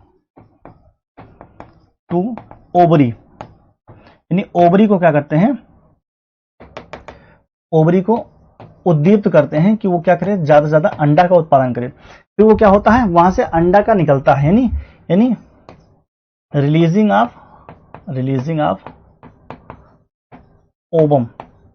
टू ओवरी, यानी ओवरी को क्या करते हैं, ओवरी को उद्दीप्त करते हैं कि वो क्या करे, ज्यादा से ज्यादा अंडा का उत्पादन करे। फिर वो क्या होता है, वहां से अंडा का निकलता है, यानी रिलीजिंग ऑफ ओवम,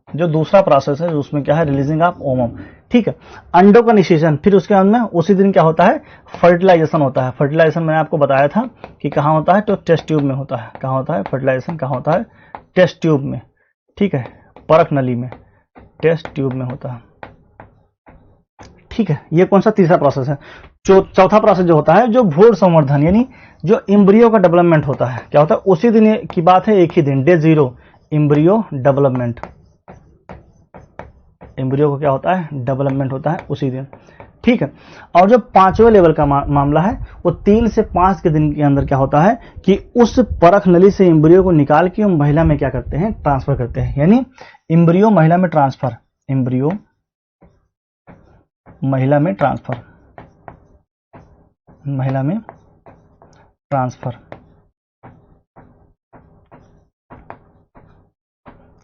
जो दूसरा प्रोसेस है उसमें क्या है, रिलीजिंग ऑफ ओवम। ठीक है, अंडों का निषेचन, फिर उसके बाद में उसी दिन क्या होता है, फर्टिलाइजेशन होता है। फर्टिलाइजेशन मैंने आपको बताया था कि कहाँ होता है, तो टेस्ट ट्यूब में होता है। कहाँ होता है फर्टिलाइजेशन, कहाँ होता है, टेस्ट ट्यूब में। ठीक है, परख नली में, टेस्ट ट्यूब में होता है। ठीक है, ये कौन सा तीसरा प्रोसेस है। चौथा प्रोसेस जो होता है, जो भ्रूण संवर्धन, यानी जो एम्ब्रियो का डेवलपमेंट होता है, क्या होता है, उसी दिन की बात है, एक ही दिन, डे 0, एम्ब्रियो डेवलपमेंट। एम्ब्रियो को क्या होता है, डेवलपमेंट होता है उसी दिन। ठीक है, और जो 5वें लेवल का मामला है, वो 3 से 5 के दिन के अंदर क्या होता है कि उस परख नली से एम्ब्रियो को निकाल के महिला में क्या करते हैं, ट्रांसफर करते हैं, यानी एम्ब्रियो महिला में ट्रांसफर, एम्ब्रियो महिला में ट्रांसफर, महिला में ट्रांसफर,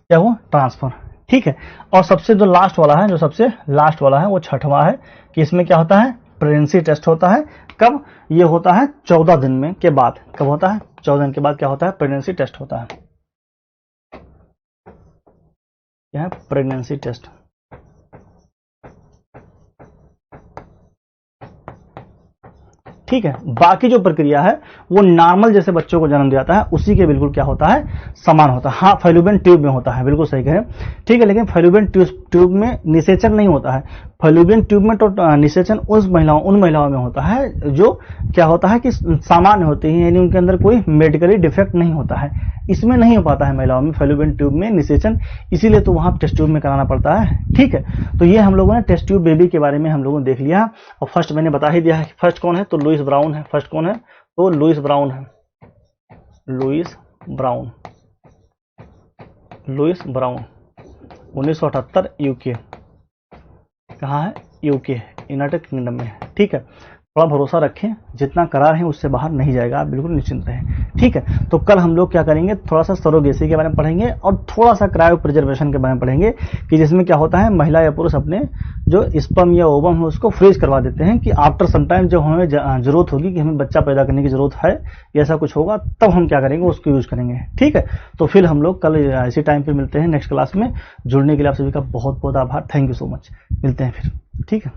क्या हुआ, ट्रांसफर। ठीक है, और सबसे जो लास्ट वाला है, जो सबसे लास्ट वाला है वो 6वां है कि इसमें क्या होता है, प्रेगनेंसी टेस्ट होता है। कब ये होता है, 14 दिन में के बाद। कब होता है, 14 दिन के बाद क्या होता है, प्रेगनेंसी टेस्ट होता है। क्या है, प्रेगनेंसी टेस्ट। ठीक है, बाकी जो प्रक्रिया है वो नॉर्मल जैसे बच्चों को जन्म दिया है उसी के बिल्कुल क्या होता है, समान होता है। हाँ, फैल्लोपियन ट्यूब में होता है, बिल्कुल सही कहे। ठीक है, लेकिन फैल्लोपियन ट्यूब में निषेचन नहीं होता है। फैल्लोपियन ट्यूब में तो निषेचन उन महिलाओं में होता है जो क्या होता है कि सामान्य होती है, यानी उनके अंदर कोई मेडिकली डिफेक्ट नहीं होता है। इसमें नहीं हो पाता है महिलाओं में फैल्लोपियन ट्यूब में निषेचन, इसीलिए तो वहां टेस्ट ट्यूब में कराना पड़ता है। ठीक है, तो ये हम लोगों ने टेस्ट ट्यूब बेबी के बारे में हम लोगों ने देख लिया। और फर्स्ट मैंने बता ही दिया है, फर्स्ट कौन है, तो लुइस ब्राउन है। फर्स्ट कौन है, तो लुइस ब्राउन है, Louise Brown, Louise Brown, 1978, UK. कहाँ है, यूके, यूनाइटेड किंगडम में। ठीक है, थोड़ा भरोसा रखें, जितना करार है उससे बाहर नहीं जाएगा, आप बिल्कुल निश्चिंत रहें। ठीक है, तो कल हम लोग क्या करेंगे, थोड़ा सा सरोगेसी के बारे में पढ़ेंगे और थोड़ा सा क्रायो प्रिजर्वेशन के बारे में पढ़ेंगे कि जिसमें क्या होता है, महिला या पुरुष अपने जो स्पर्म या ओवम है उसको फ्रीज करवा देते हैं कि आफ्टर सम टाइम जब हमें जरूरत होगी कि हमें बच्चा पैदा करने की जरूरत है या ऐसा कुछ होगा, तब हम क्या करेंगे, उसको यूज करेंगे। ठीक है, तो फिर हम लोग कल इसी टाइम पे मिलते हैं नेक्स्ट क्लास में। जुड़ने के लिए आप सभी का बहुत बहुत आभार, थैंक यू सो मच। मिलते हैं फिर, ठीक है।